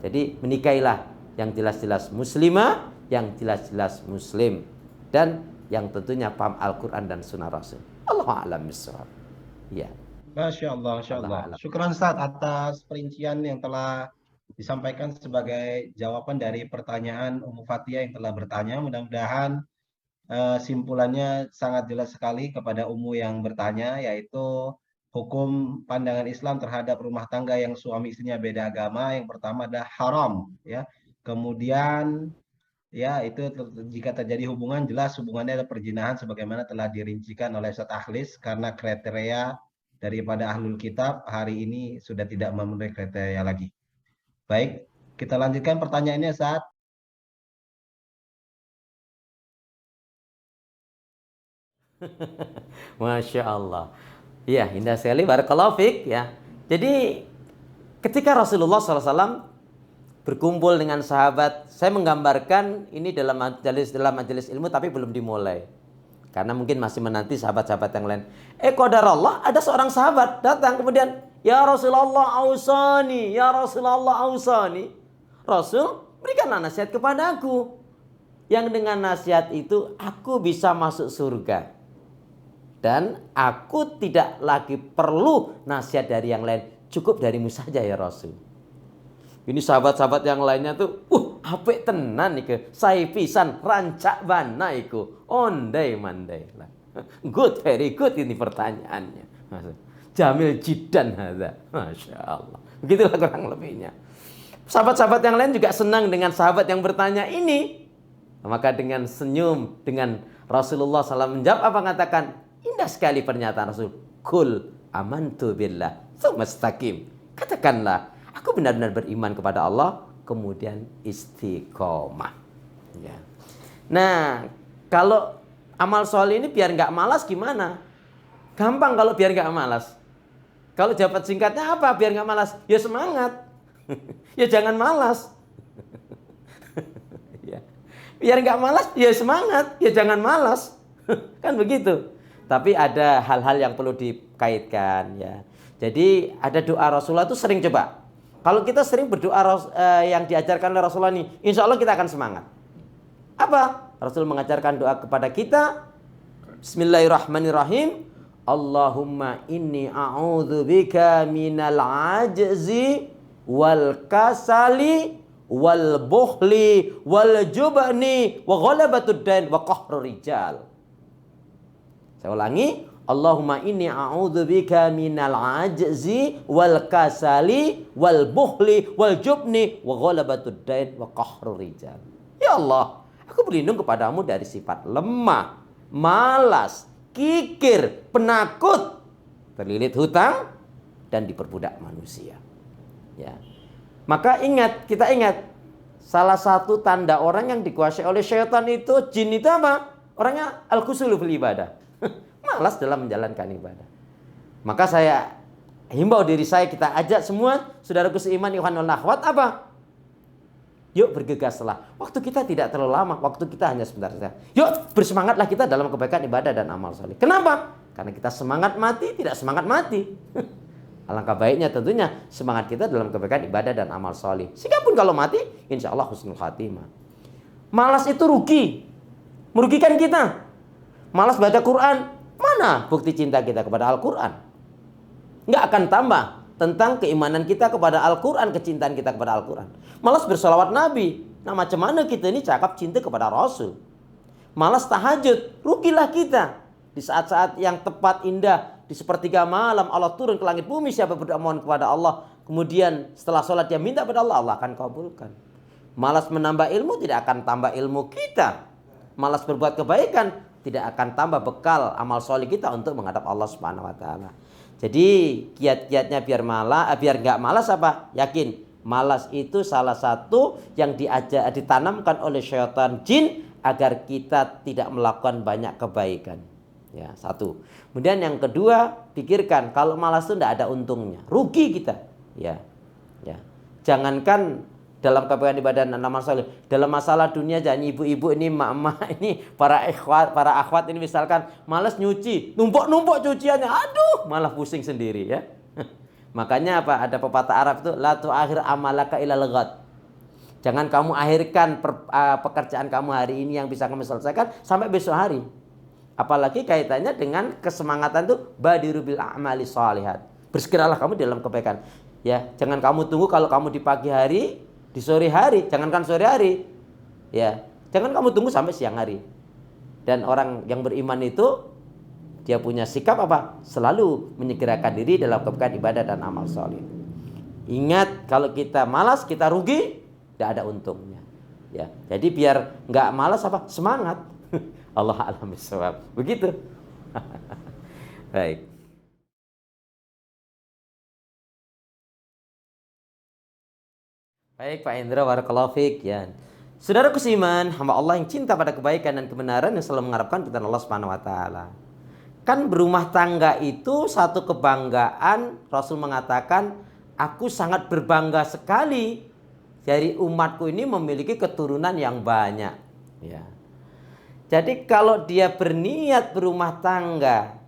Jadi menikahilah yang jelas-jelas muslimah, yang jelas-jelas muslim, dan yang tentunya paham Al-Quran dan Sunnah Rasul. Allahu a'lam bishawab. Ya. Masya Allah, Masya Allah. Syukran Ustaz atas perincian yang telah disampaikan sebagai jawaban dari pertanyaan Ummu Fathia yang telah bertanya. Mudah-mudahan simpulannya sangat jelas sekali kepada Ummu yang bertanya, yaitu hukum pandangan Islam terhadap rumah tangga yang suami istrinya beda agama. Yang pertama adalah haram, ya. Kemudian ya itu jika terjadi hubungan, jelas hubungannya adalah perzinahan sebagaimana telah dirincikan oleh Ustaz Akhlis karena kriteria daripada ahlul kitab hari ini sudah tidak memenuhi kriteria lagi. Baik, kita lanjutkan pertanyaannya saat Masya Allah. Iya, indah sekali. Barakallahu fiik ya. Jadi ketika Rasulullah SAW berkumpul dengan sahabat, saya menggambarkan ini dalam majelis ilmu tapi belum dimulai. Karena mungkin masih menanti sahabat-sahabat yang lain. Qadarullah, ada seorang sahabat datang kemudian, "Ya Rasulullah ausani, ya Rasulullah ausani." Rasul, berikanlah nasihat kepadaku. Yang dengan nasihat itu aku bisa masuk surga. Dan aku tidak lagi perlu nasihat dari yang lain. Cukup darimu saja ya Rasul. Ini sahabat-sahabat yang lainnya tuh, apik tenan iku, saya pisan rancak bana iku, ondai mandai lah. Good, very good ini pertanyaannya. Jamil jidan hadza. Masya Allah. Begitulah kurang lebihnya. Sahabat-sahabat yang lain juga senang dengan sahabat yang bertanya ini. Maka dengan senyum, dengan Rasulullah SAW menjawab apa, mengatakan, indah sekali pernyataan Rasul. Kul amantu billah, tsumastaqim. Katakanlah, aku benar-benar beriman kepada Allah, kemudian istiqomah. Ya. Nah, kalau amal soleh ini biar nggak malas gimana? Gampang kalau biar nggak malas. Kalau jawaban singkatnya apa biar nggak malas? Ya semangat. Ya jangan malas. Ya. Biar nggak malas, ya semangat. Ya jangan malas. Kan begitu. Tapi ada hal-hal yang perlu dikaitkan. Ya. Jadi ada doa Rasulullah itu sering coba. Kalau kita sering berdoa yang diajarkan oleh Rasulullah ini, insya Allah kita akan semangat. Apa? Rasul mengajarkan doa kepada kita. Bismillahirrahmanirrahim. Allahumma inni a'udzubika minal ajzi wal kasali wal bukhli wal jubni wa ghalabatud dain wa qahrur rijal. Saya ulangi. Allahumma inni a'udzubika minal ajzi wal kasali wal bukhli wal jubni wa ghalabatud dain wa qahrur rijal. Ya Allah, aku berlindung kepadamu dari sifat lemah, malas, kikir, penakut, terlilit hutang dan diperbudak manusia. Ya. Maka kita ingat salah satu tanda orang yang dikuasai oleh syaitan itu, jin itu apa? Orangnya al-khusulu fil ibadah. Malas dalam menjalankan ibadah. Maka saya himbau diri saya, kita ajak semua saudaraku seiman ikhwan wal akhwat apa? Yuk bergegaslah. Waktu kita tidak terlalu lama, waktu kita hanya sebentar saja. Yuk bersemangatlah kita dalam kebaikan ibadah dan amal saleh. Kenapa? Karena kita semangat mati, tidak semangat mati. Alangkah baiknya tentunya semangat kita dalam kebaikan ibadah dan amal saleh. Sehingga pun kalau mati, insya Allah husnul khatimah. Malas itu rugi, merugikan kita. Malas baca Quran, mana bukti cinta kita kepada Al-Quran? Nggak akan tambah tentang keimanan kita kepada Al-Quran, kecintaan kita kepada Al-Quran. Malas bersolawat Nabi. Nah macam mana kita ini cakap cinta kepada Rasul? Malas tahajud, rugilah kita. Di saat-saat yang tepat indah, di sepertiga malam Allah turun ke langit bumi, siapa berdoa mohon kepada Allah, kemudian setelah sholat dia minta kepada Allah, Allah akan kabulkan. Malas menambah ilmu, tidak akan tambah ilmu kita. Malas berbuat kebaikan, tidak akan tambah bekal amal soleh kita untuk menghadap Allah Subhanahu wa taala. Jadi kiat-kiatnya biar nggak malas apa? Yakin, malas itu salah satu yang ditanamkan oleh syaitan jin agar kita tidak melakukan banyak kebaikan. Ya, satu. Kemudian yang kedua, pikirkan kalau malas itu tidak ada untungnya, rugi kita. Ya. Ya. Jangankan dalam kebaikan ibadah dan amal saleh, dalam masalah dunia jangan ibu-ibu ini, emak-emak ini, para akhwat ini misalkan malas nyuci, numpuk cuciannya, aduh, malah pusing sendiri ya. Makanya apa? Ada pepatah Arab itu, la tu'akhir amalaka ilal ghad. Jangan kamu akhirkan pekerjaan kamu hari ini yang bisa kamu selesaikan sampai besok hari. Apalagi kaitannya dengan kesemangatan itu badiru bil a'mali shalihat. Bersegeralah kamu dalam kebaikan. Ya, jangan kamu tunggu kalau kamu di pagi hari, di sore hari, jangankan sore hari. Ya, jangan kamu tunggu sampai siang hari. Dan orang yang beriman itu dia punya sikap apa? Selalu menyegerakan diri dalam kebaikan ibadah dan amal saleh. Ingat, kalau kita malas, kita rugi, tidak ada untungnya. Ya, jadi biar nggak malas apa? Semangat. Allah a'lam bishawab. Begitu. Baik. Baik Pak Indra, barakallahu fiik ya. Saudaraku seiman, hamba Allah yang cinta pada kebaikan dan kebenaran yang selalu mengharapkan kepada Allah Subhanahu wa taala. Kan berumah tangga itu satu kebanggaan. Rasul mengatakan, aku sangat berbangga sekali dari umatku ini memiliki keturunan yang banyak. Ya. Jadi kalau dia berniat berumah tangga,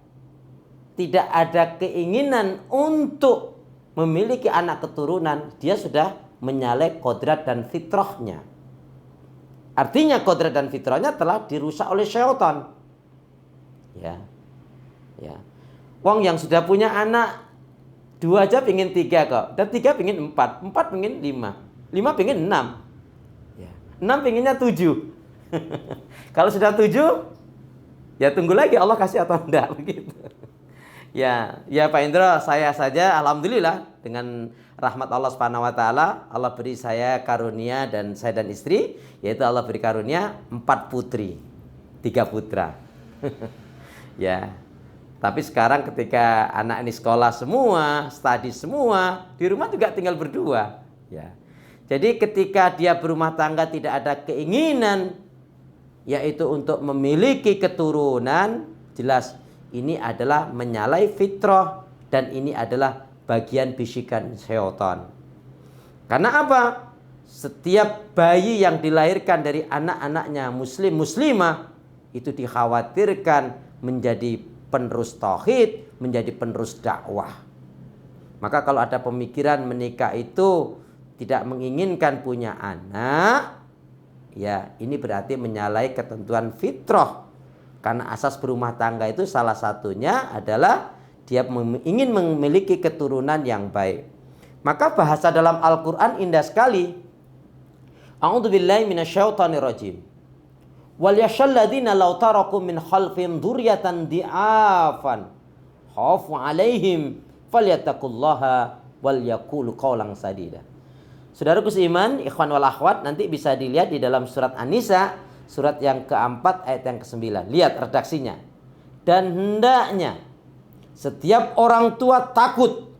tidak ada keinginan untuk memiliki anak keturunan, dia sudah menyalahi kodrat dan fitrahnya. Artinya kodrat dan fitrahnya telah dirusak oleh syaitan. Ya. Ya. Wong yang sudah punya anak 2 aja pingin 3 kok. Dan 3 pingin 4, 4 pingin 5, 5 pingin 6. Ya. 6 pinginnya 7. Kalau sudah 7, ya tunggu lagi Allah kasih atau enggak begitu. Ya Pak Indra, saya saja alhamdulillah dengan rahmat Allah Subhanahu wa taala, Allah beri saya karunia dan saya dan istri, yaitu Allah beri karunia 4 putri, 3 putra. Ya. Tapi sekarang ketika anak ini sekolah semua, studi semua, di rumah juga tinggal berdua, ya. Jadi ketika dia berumah tangga tidak ada keinginan yaitu untuk memiliki keturunan, jelas ini adalah menyalahi fitrah dan ini adalah bagian bisikan syaitan. Karena apa? Setiap bayi yang dilahirkan dari anak-anaknya muslim muslimah itu dikhawatirkan menjadi penerus tauhid, menjadi penerus dakwah. Maka kalau ada pemikiran menikah itu tidak menginginkan punya anak, ya ini berarti menyalahi ketentuan fitrah. Karena asas berumah tangga itu salah satunya adalah dia ingin memiliki keturunan yang baik. Maka bahasa dalam Al-Quran indah sekali. A'udzubillahi minasyaitonirrajim. Wal yashalladzina law taraku min khalfihim dzurriyyatan di'afan khafu 'alaihim falyattaqullaha wal yaqulu qawlan sadida. Saudaraku seiman, ikhwan wal akhwat, nanti bisa dilihat di dalam surat An-Nisa, surat yang keempat ayat yang ke-9. Lihat redaksinya. Dan hendaknya setiap orang tua takut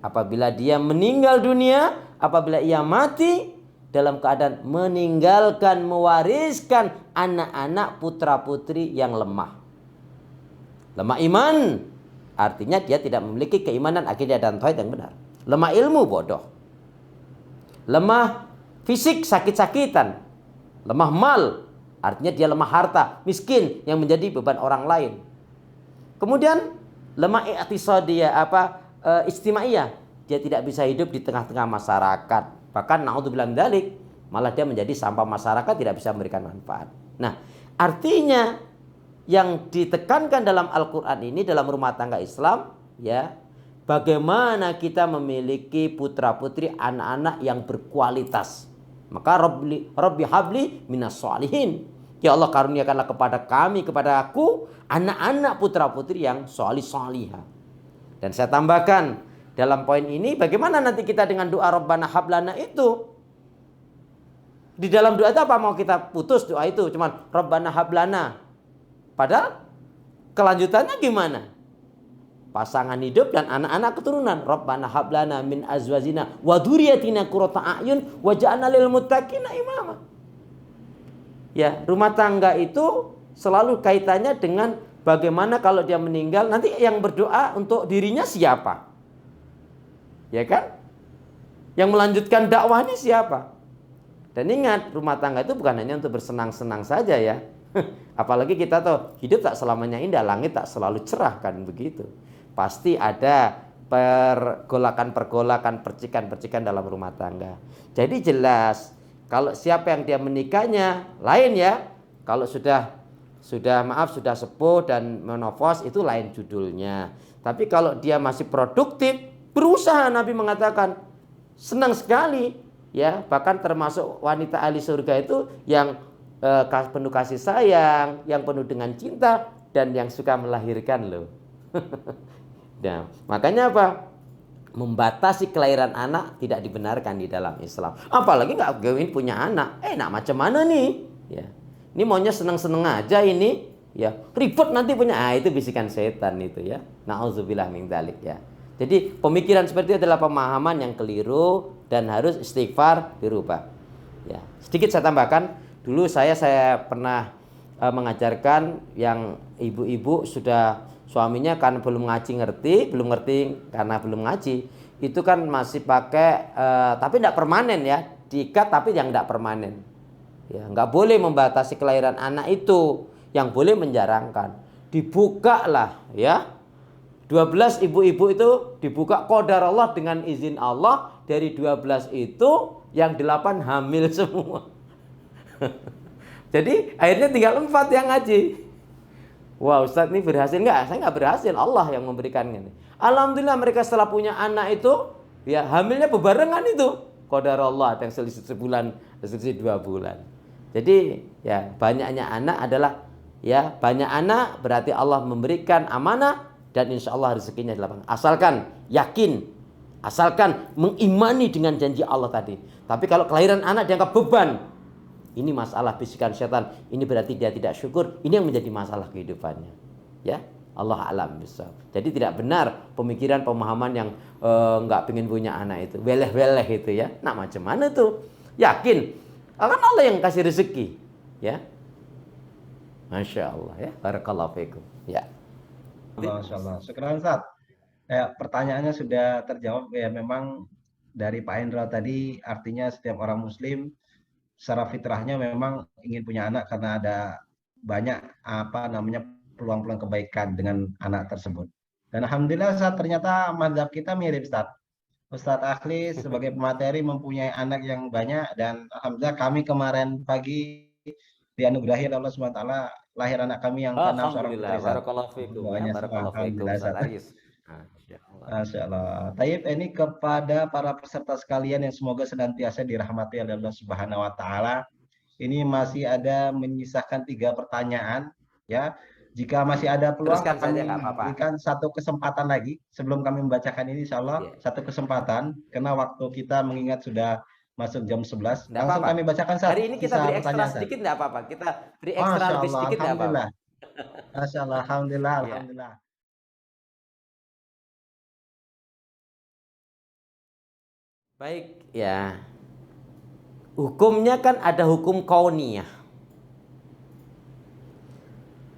apabila dia meninggal dunia, apabila ia mati dalam keadaan meninggalkan, mewariskan anak-anak putra-putri yang lemah. Lemah iman artinya dia tidak memiliki keimanan, akidah dan tauhid yang benar. Lemah ilmu, bodoh. Lemah fisik, sakit-sakitan. Lemah mal, artinya dia lemah harta, miskin yang menjadi beban orang lain. Kemudian lemah i'tisadiyah, istimaiyah, dia tidak bisa hidup di tengah-tengah masyarakat. Bahkan naudzubillah min dzalik, malah dia menjadi sampah masyarakat, tidak bisa memberikan manfaat. Nah, artinya yang ditekankan dalam Al-Qur'an ini dalam rumah tangga Islam, ya, bagaimana kita memiliki putra-putri, anak-anak yang berkualitas. Maka Rabbi habli minas sholihin. Ya Allah, karuniakanlah kepada kami, kepada aku, anak-anak putra-putri yang sholih-sholihah. Dan saya tambahkan dalam poin ini, bagaimana nanti kita dengan doa Rabbana hablana itu? Di dalam doa itu apa mau kita putus doa itu? Cuman Rabbana hablana. Padahal kelanjutannya gimana? Pasangan hidup dan anak-anak keturunan. Rabbana hablana min azwajina wa dzurriyyatina qurrata a'yun waj'alna lil muttaqina imama. Ya, rumah tangga itu selalu kaitannya dengan bagaimana kalau dia meninggal, nanti yang berdoa untuk dirinya siapa? Ya kan? Yang melanjutkan dakwah ini siapa? Dan ingat, rumah tangga itu bukan hanya untuk bersenang-senang saja ya. Apalagi kita tahu hidup tak selamanya indah, langit tak selalu cerah kan begitu. Pasti ada pergolakan-pergolakan, percikan-percikan dalam rumah tangga. Jadi jelas kalau siapa yang dia menikahnya lain ya. Kalau sudah sepuh dan menopause itu lain judulnya. Tapi kalau dia masih produktif, berusaha, Nabi mengatakan senang sekali ya, bahkan termasuk wanita ahli surga itu yang penuh kasih sayang, yang penuh dengan cinta dan yang suka melahirkan loh. Nah, makanya apa? Membatasi kelahiran anak tidak dibenarkan di dalam Islam. Apalagi nggak kawin punya anak. Nak macam mana nih? Ya. Ini maunya senang-senang aja ini, ya. Ribet nanti punya. Itu bisikan setan itu ya. Nauzubillah min dzalik ya. Jadi pemikiran seperti itu adalah pemahaman yang keliru dan harus istighfar dirubah. Ya, sedikit saya tambahkan, dulu saya pernah mengajarkan yang ibu-ibu sudah suaminya kan belum belum ngerti karena belum ngaji, itu kan masih pakai tapi tidak permanen ya, diikat tapi yang tidak permanen. Ya, nggak boleh membatasi kelahiran anak itu, yang boleh menjarangkan. Dibuka lah ya. 12 ibu-ibu itu dibuka qadar Allah dengan izin Allah, dari 12 itu yang 8 hamil semua. Jadi akhirnya tinggal 4 yang ngaji. Wah, Ustadz ini berhasil nggak? Saya nggak berhasil, Allah yang memberikan ini. Alhamdulillah mereka setelah punya anak itu ya hamilnya bebarengan itu. Qadar Allah, ada yang selisih sebulan, selisih 2 bulan. Jadi ya banyaknya anak adalah ya banyak anak berarti Allah memberikan amanah dan insya Allah rezekinya dilapangkan. Asalkan yakin, asalkan mengimani dengan janji Allah tadi. Tapi kalau kelahiran anak dianggap beban, ini masalah bisikan setan. Ini berarti dia tidak syukur. Ini yang menjadi masalah kehidupannya. Ya, Allah alam besar. Jadi tidak benar pemikiran pemahaman yang nggak pengen punya anak itu, weleh-weleh itu ya. Nah macam mana tuh? Yakin, akan Allah yang kasih rezeki. Ya, Masya Allah ya. Barakallahu fiikum. Ya. Masya Allah. Syukran Ustaz. Pertanyaannya sudah terjawab ya, memang dari Pak Hendra tadi, artinya setiap orang muslim secara fitrahnya memang ingin punya anak karena ada banyak peluang-peluang kebaikan dengan anak tersebut. Dan alhamdulillah Ustaz, ternyata mazhab kita mirip Ustaz. Ustadz Akhlis sebagai pemateri mempunyai anak yang banyak, dan alhamdulillah kami kemarin pagi dianugerahi oleh Allah SWT, lahir anak kami yang ke-6 seorang putri. Barakallahu fiikum. Barakallahu fiikum. Masya Allah. Taib, ini kepada para peserta sekalian yang semoga senantiasa dirahmati oleh Allah Subhanahu Wa Taala. Ini masih ada menyisakan 3 pertanyaan, ya. Jika masih ada peluang, kami berikan satu kesempatan lagi sebelum kami membacakan ini, insya Allah satu kesempatan, karena waktu kita mengingat sudah masuk jam 11. Langsung kami bacakan satu. Hari ini kita beri ekstra sedikit nggak apa-apa. Kita beri ekstra lebih sedikit nggak apa-apa. Masya Allah, alhamdulillah, alhamdulillah. Baik ya. Hukumnya kan ada hukum kauniyah.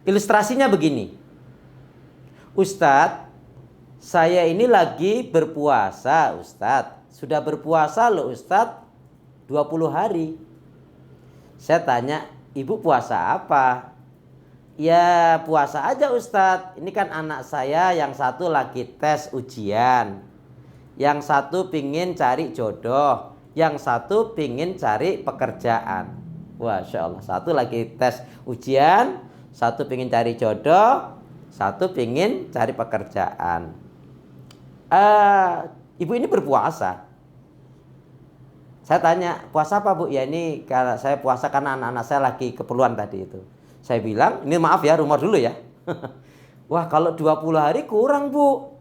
Ilustrasinya begini. Ustadz, saya ini lagi berpuasa, Ustadz. Sudah berpuasa loh Ustadz, 20 hari. Saya tanya, ibu puasa apa? Ya puasa aja Ustadz. Ini kan anak saya yang satu lagi tes ujian, yang satu pingin cari jodoh, yang satu pingin cari pekerjaan. Masya Allah, satu lagi tes ujian, satu pingin cari jodoh, satu pingin cari pekerjaan. Ibu ini berpuasa. Saya tanya, puasa apa Bu? Ya ini karena saya puasa karena anak-anak saya lagi keperluan tadi itu. Saya bilang, ini maaf ya, rumor dulu ya. Wah kalau 20 hari kurang Bu.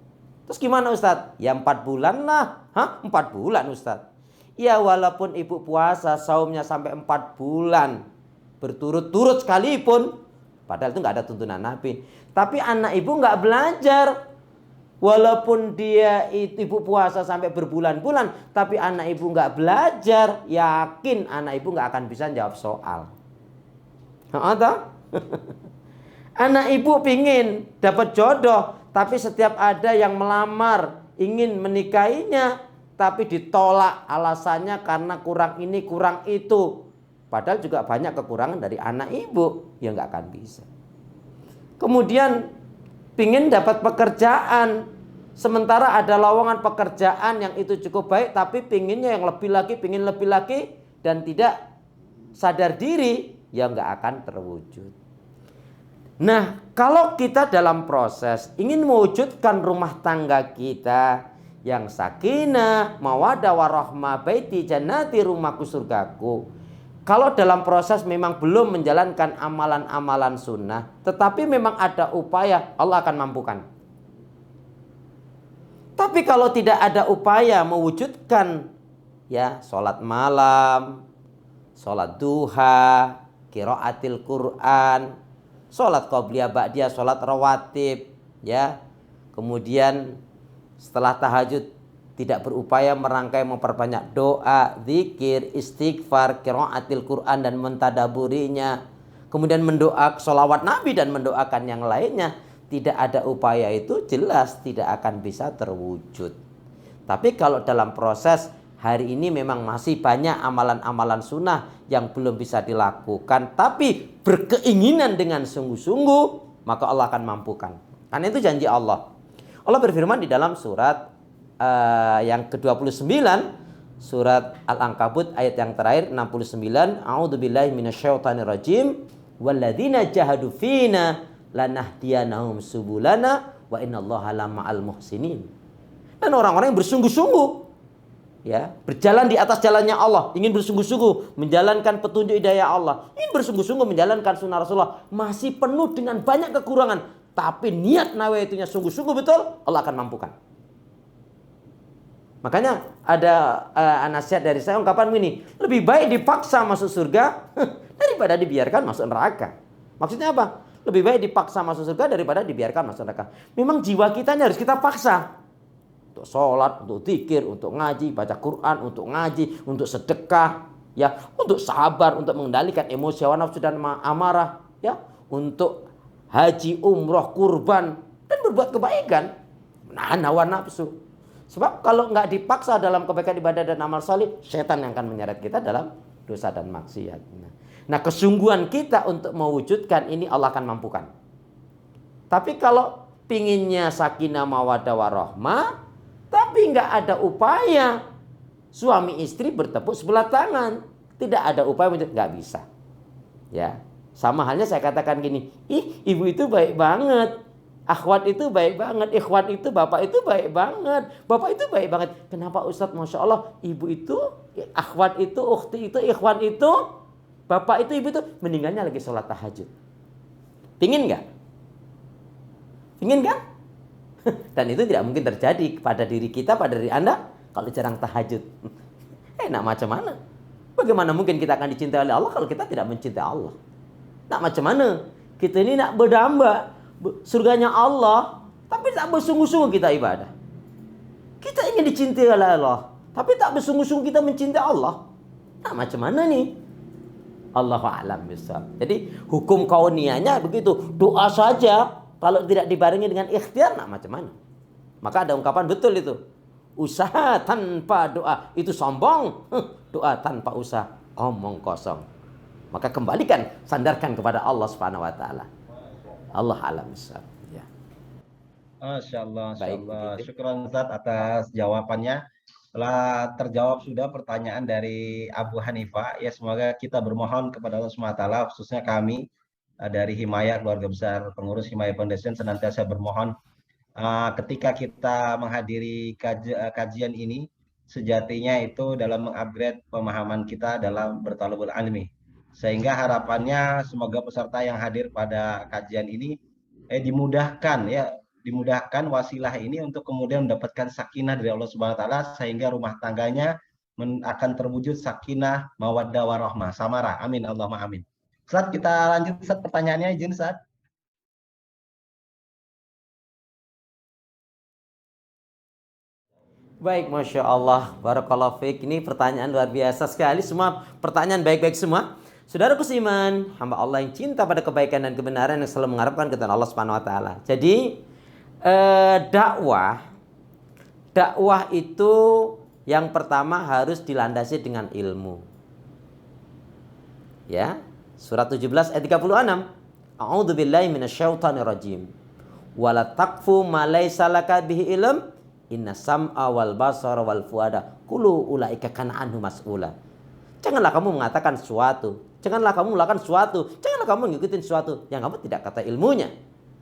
Terus gimana Ustadz? Ya 4 bulan lah. Hah? 4 bulan Ustadz? Ya walaupun ibu puasa saumnya sampai 4 bulan berturut-turut sekalipun, padahal itu nggak ada tuntunan Nabi, tapi anak ibu nggak belajar. Walaupun dia ibu puasa sampai berbulan-bulan, tapi anak ibu nggak belajar, yakin anak ibu nggak akan bisa jawab soal. Atau anak ibu pingin dapat jodoh, tapi setiap ada yang melamar ingin menikahinya, tapi ditolak alasannya karena kurang ini kurang itu. Padahal juga banyak kekurangan dari anak ibu, ya nggak akan bisa. Kemudian pingin dapat pekerjaan, sementara ada lowongan pekerjaan yang itu cukup baik, tapi pinginnya yang lebih lagi, pingin lebih lagi, dan tidak sadar diri, ya nggak akan terwujud. Nah, kalau kita dalam proses ingin mewujudkan rumah tangga kita yang sakinah, mawaddah warahmah, baiti jannati, rumahku surgaku. Kalau dalam proses memang belum menjalankan amalan-amalan sunnah, tetapi memang ada upaya, Allah akan mampukan. Tapi kalau tidak ada upaya mewujudkan ya sholat malam, sholat duha, qiraatil Quran, sholat qobliyah ba'diyah, sholat rawatib, ya, kemudian setelah tahajud tidak berupaya merangkai memperbanyak doa, zikir, istighfar, qiraatil Quran dan mentadaburinya, kemudian mendoa sholawat Nabi dan mendoakan yang lainnya, tidak ada upaya itu jelas tidak akan bisa terwujud. Tapi kalau dalam proses hari ini memang masih banyak amalan-amalan sunnah yang belum bisa dilakukan, tapi berkeinginan dengan sungguh-sungguh, maka Allah akan mampukan. Karena itu janji Allah. Allah berfirman di dalam surat yang ke-29, surat Al-Ankabut ayat yang terakhir 69, a'udzubillahi minasyaitonirrajim, walladzina jahadu fina lanahdiyanahum subulana wa innallaha lama'al muhsinin. Dan orang-orang yang bersungguh-sungguh ya, berjalan di atas jalannya Allah, ingin bersungguh-sungguh menjalankan petunjuk hidayah Allah, ingin bersungguh-sungguh menjalankan sunnah Rasulullah, masih penuh dengan banyak kekurangan, tapi niat nawaitunya sungguh-sungguh betul, Allah akan mampukan. Makanya ada nasihat dari saya, ungkapan begini, lebih baik dipaksa masuk surga daripada dibiarkan masuk neraka. Maksudnya apa? Lebih baik dipaksa masuk surga daripada dibiarkan masuk neraka. Memang jiwa kita ini harus kita paksa. Untuk sholat, untuk zikir, untuk ngaji, baca Quran, untuk ngaji, untuk sedekah, ya, untuk sabar, untuk mengendalikan emosi, hawa nafsu dan amarah, ya, untuk haji, umroh, kurban, dan berbuat kebaikan, menahan hawa nafsu. Sebab kalau nggak dipaksa dalam kebaikan ibadah dan amal salih, setan yang akan menyeret kita dalam dosa dan maksiat. Nah, kesungguhan kita untuk mewujudkan ini Allah akan mampukan. Tapi kalau pinginnya sakinah mawaddah warahmah, tapi nggak ada upaya, suami istri bertepuk sebelah tangan, tidak ada upaya, nggak bisa. Ya, sama halnya saya katakan gini, ibu itu baik banget, akhwat itu baik banget, ikhwan itu, bapak itu baik banget, bapak itu baik banget. Kenapa Ustadz? Masya Allah, ibu itu, akhwat itu, ukhti itu, ikhwan itu, bapak itu, ibu itu meninggalnya lagi sholat tahajud. Pingin nggak? Pingin kan? Dan itu tidak mungkin terjadi pada diri kita, pada diri Anda kalau jarang tahajud. Nak macam mana? Bagaimana mungkin kita akan dicintai oleh Allah kalau kita tidak mencintai Allah? Nak macam mana? Kita ini nak berdamba surganya Allah, tapi tak bersungguh-sungguh kita ibadah. Kita ingin dicintai oleh Allah, tapi tak bersungguh-sungguh kita mencintai Allah. Nak macam mana nih? Allahu a'lam bishawab. Jadi hukum kauniyahnya begitu. Doa saja kalau tidak dibarengi dengan ikhtiar, nak macam mana? Maka ada ungkapan betul itu. Usaha tanpa doa itu sombong. Doa tanpa usaha omong kosong. Maka kembalikan, sandarkan kepada Allah Subhanahu wa taala. Allah alam bishawab. Ya. Masya Allah, Baik, syukran Ustaz atas jawabannya. Telah terjawab sudah pertanyaan dari Abu Hanifah. Ya, semoga kita bermohon kepada Allah Subhanahu wa taala, khususnya kami dari Himayah, keluarga besar pengurus Himayah Foundation, senantiasa bermohon ketika kita menghadiri kajian ini, sejatinya itu dalam mengupgrade pemahaman kita dalam bertalabul ilmi, sehingga harapannya semoga peserta yang hadir pada kajian ini dimudahkan wasilah ini untuk kemudian mendapatkan sakinah dari Allah Subhanahu wa taala, sehingga rumah tangganya akan terwujud sakinah mawaddah warahmah samarah. Amin Allahumma amin. Ustaz, kita lanjut Ustaz, pertanyaannya, izin Ustaz. Baik, Masya Allah, barakallahu fiik. Ini pertanyaan luar biasa sekali, semua pertanyaan baik-baik semua. Saudaraku seiman, hamba Allah yang cinta pada kebaikan dan kebenaran, yang selalu mengharapkan kepada Allah Subhanahu wa taala. Jadi dakwah itu yang pertama harus dilandasi dengan ilmu. Ya. Surat 17 ayat 36. A'udzubillahi minasyaitonirrajim. Wala taqfu ma laysa laka bihi ilm, inna sam'a wal basara wal fuada kullu ulaika kana anhu mas'ula. Janganlah kamu mengatakan sesuatu, janganlah kamu melakukan sesuatu, janganlah kamu mengikuti sesuatu yang kamu tidak kata ilmunya.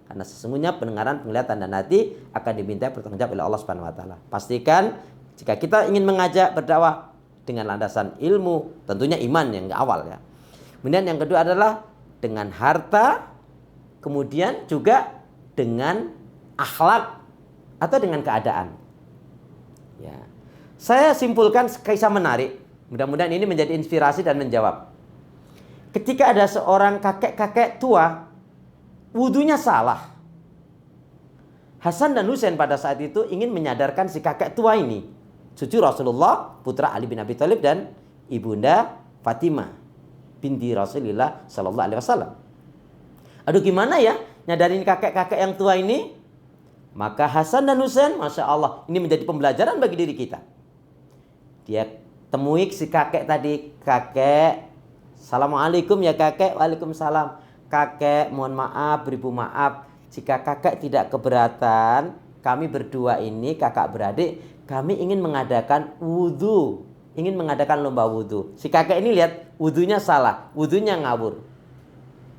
Karena sesungguhnya pendengaran, penglihatan dan hati akan diminta pertanggungjawab oleh Allah Subhanahu wa taala. Pastikan jika kita ingin mengajak berdakwah dengan landasan ilmu, tentunya iman yang awal ya. Kemudian yang kedua adalah dengan harta, kemudian juga dengan akhlak atau dengan keadaan. Ya. Saya simpulkan kisah menarik. Mudah-mudahan ini menjadi inspirasi dan menjawab. Ketika ada seorang kakek-kakek tua, wudunya salah. Hasan dan Husain pada saat itu ingin menyadarkan si kakek tua ini, cucu Rasulullah, putra Ali bin Abi Thalib dan ibunda Fatimah binti Rasulullah Sallallahu Alaihi Wasallam. Aduh, gimana ya nyadarin kakek-kakek yang tua ini? Maka Hasan dan Husain, masya Allah, ini menjadi pembelajaran bagi diri kita. Dia temui si kakek tadi, kakek, assalamualaikum ya kakek, waalaikumsalam. Kakek, mohon maaf, beribu maaf. Jika kakek tidak keberatan, kami berdua ini kakak beradik, kami ingin mengadakan wudhu, ingin mengadakan lomba wudhu. Si kakek ini lihat wudhunya salah, wudhunya ngawur.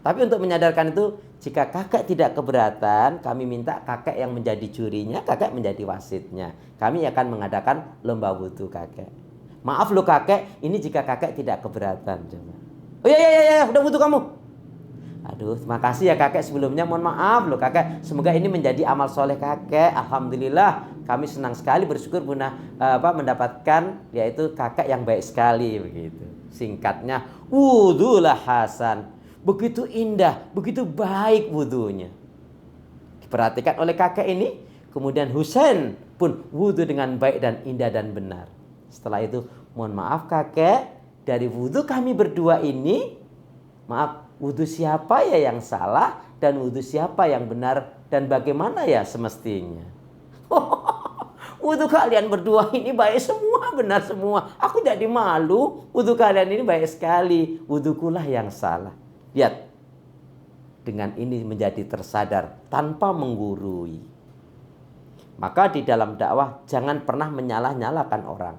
Tapi untuk menyadarkan itu, jika kakek tidak keberatan, kami minta kakek yang menjadi jurinya, kakek menjadi wasitnya. Kami akan mengadakan lomba wudhu kakek. Maaf loh kakek, ini jika kakek tidak keberatan. Coba. Oh iya, udah wudhu kamu. Aduh, terima kasih ya kakek sebelumnya. Mohon maaf loh kakek. Semoga ini menjadi amal soleh kakek. Alhamdulillah, kami senang sekali bersyukur mendapatkan yaitu kakek yang baik sekali begitu. Singkatnya, wudhulah Hasan. Begitu indah, begitu baik wudhunya. Diperhatikan oleh kakek ini. Kemudian Husain pun wudhu dengan baik dan indah dan benar. Setelah itu, mohon maaf kakek, dari wudhu kami berdua ini, maaf, wudhu siapa ya yang salah dan wudhu siapa yang benar dan bagaimana ya semestinya. Wudhu kalian berdua ini baik semua, benar semua. Aku jadi malu, wudhu kalian ini baik sekali. Wudhukulah yang salah. Lihat, dengan ini menjadi tersadar tanpa menggurui. Maka di dalam dakwah jangan pernah menyalah-nyalahkan orang.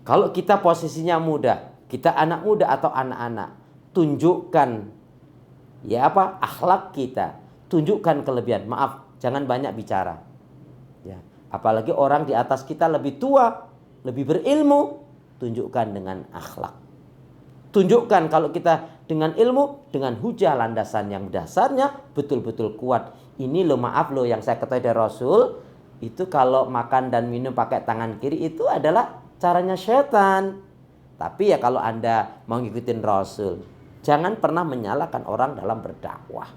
Kalau kita posisinya muda, kita anak muda atau anak-anak, tunjukkan akhlak kita, tunjukkan kelebihan. Maaf, jangan banyak bicara. Ya, apalagi orang di atas kita lebih tua, lebih berilmu, tunjukkan dengan akhlak. Tunjukkan kalau kita dengan ilmu, dengan hujah landasan yang dasarnya betul-betul kuat. Ini loh, maaf loh, yang saya ketahui dari Rasul, itu kalau makan dan minum pakai tangan kiri itu adalah caranya setan. Tapi ya kalau Anda mau ngikutin Rasul, jangan pernah menyalahkan orang dalam berdakwah.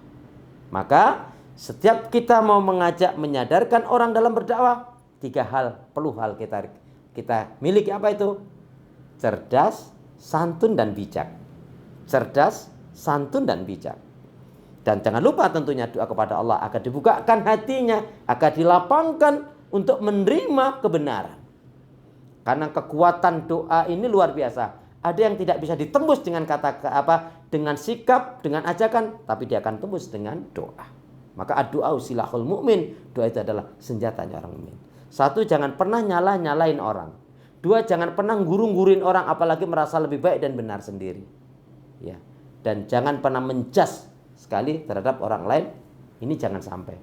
Maka setiap kita mau mengajak, menyadarkan orang dalam berdakwah, 3 hal kita miliki. Apa itu? Cerdas, santun dan bijak. Cerdas, santun dan bijak. Dan jangan lupa tentunya doa kepada Allah agar dibukakan hatinya, agar dilapangkan untuk menerima kebenaran. Karena kekuatan doa ini luar biasa. Ada yang tidak bisa ditembus dengan dengan sikap, dengan ajakan, tapi dia akan tembus dengan doa. Maka doa silahul mukmin. Doa itu adalah senjatanya orang mukmin. 1, jangan pernah nyalain orang. 2, jangan pernah gurung-guruin orang, apalagi merasa lebih baik dan benar sendiri. Ya. Dan jangan pernah menjas sekali terhadap orang lain. Ini jangan sampai.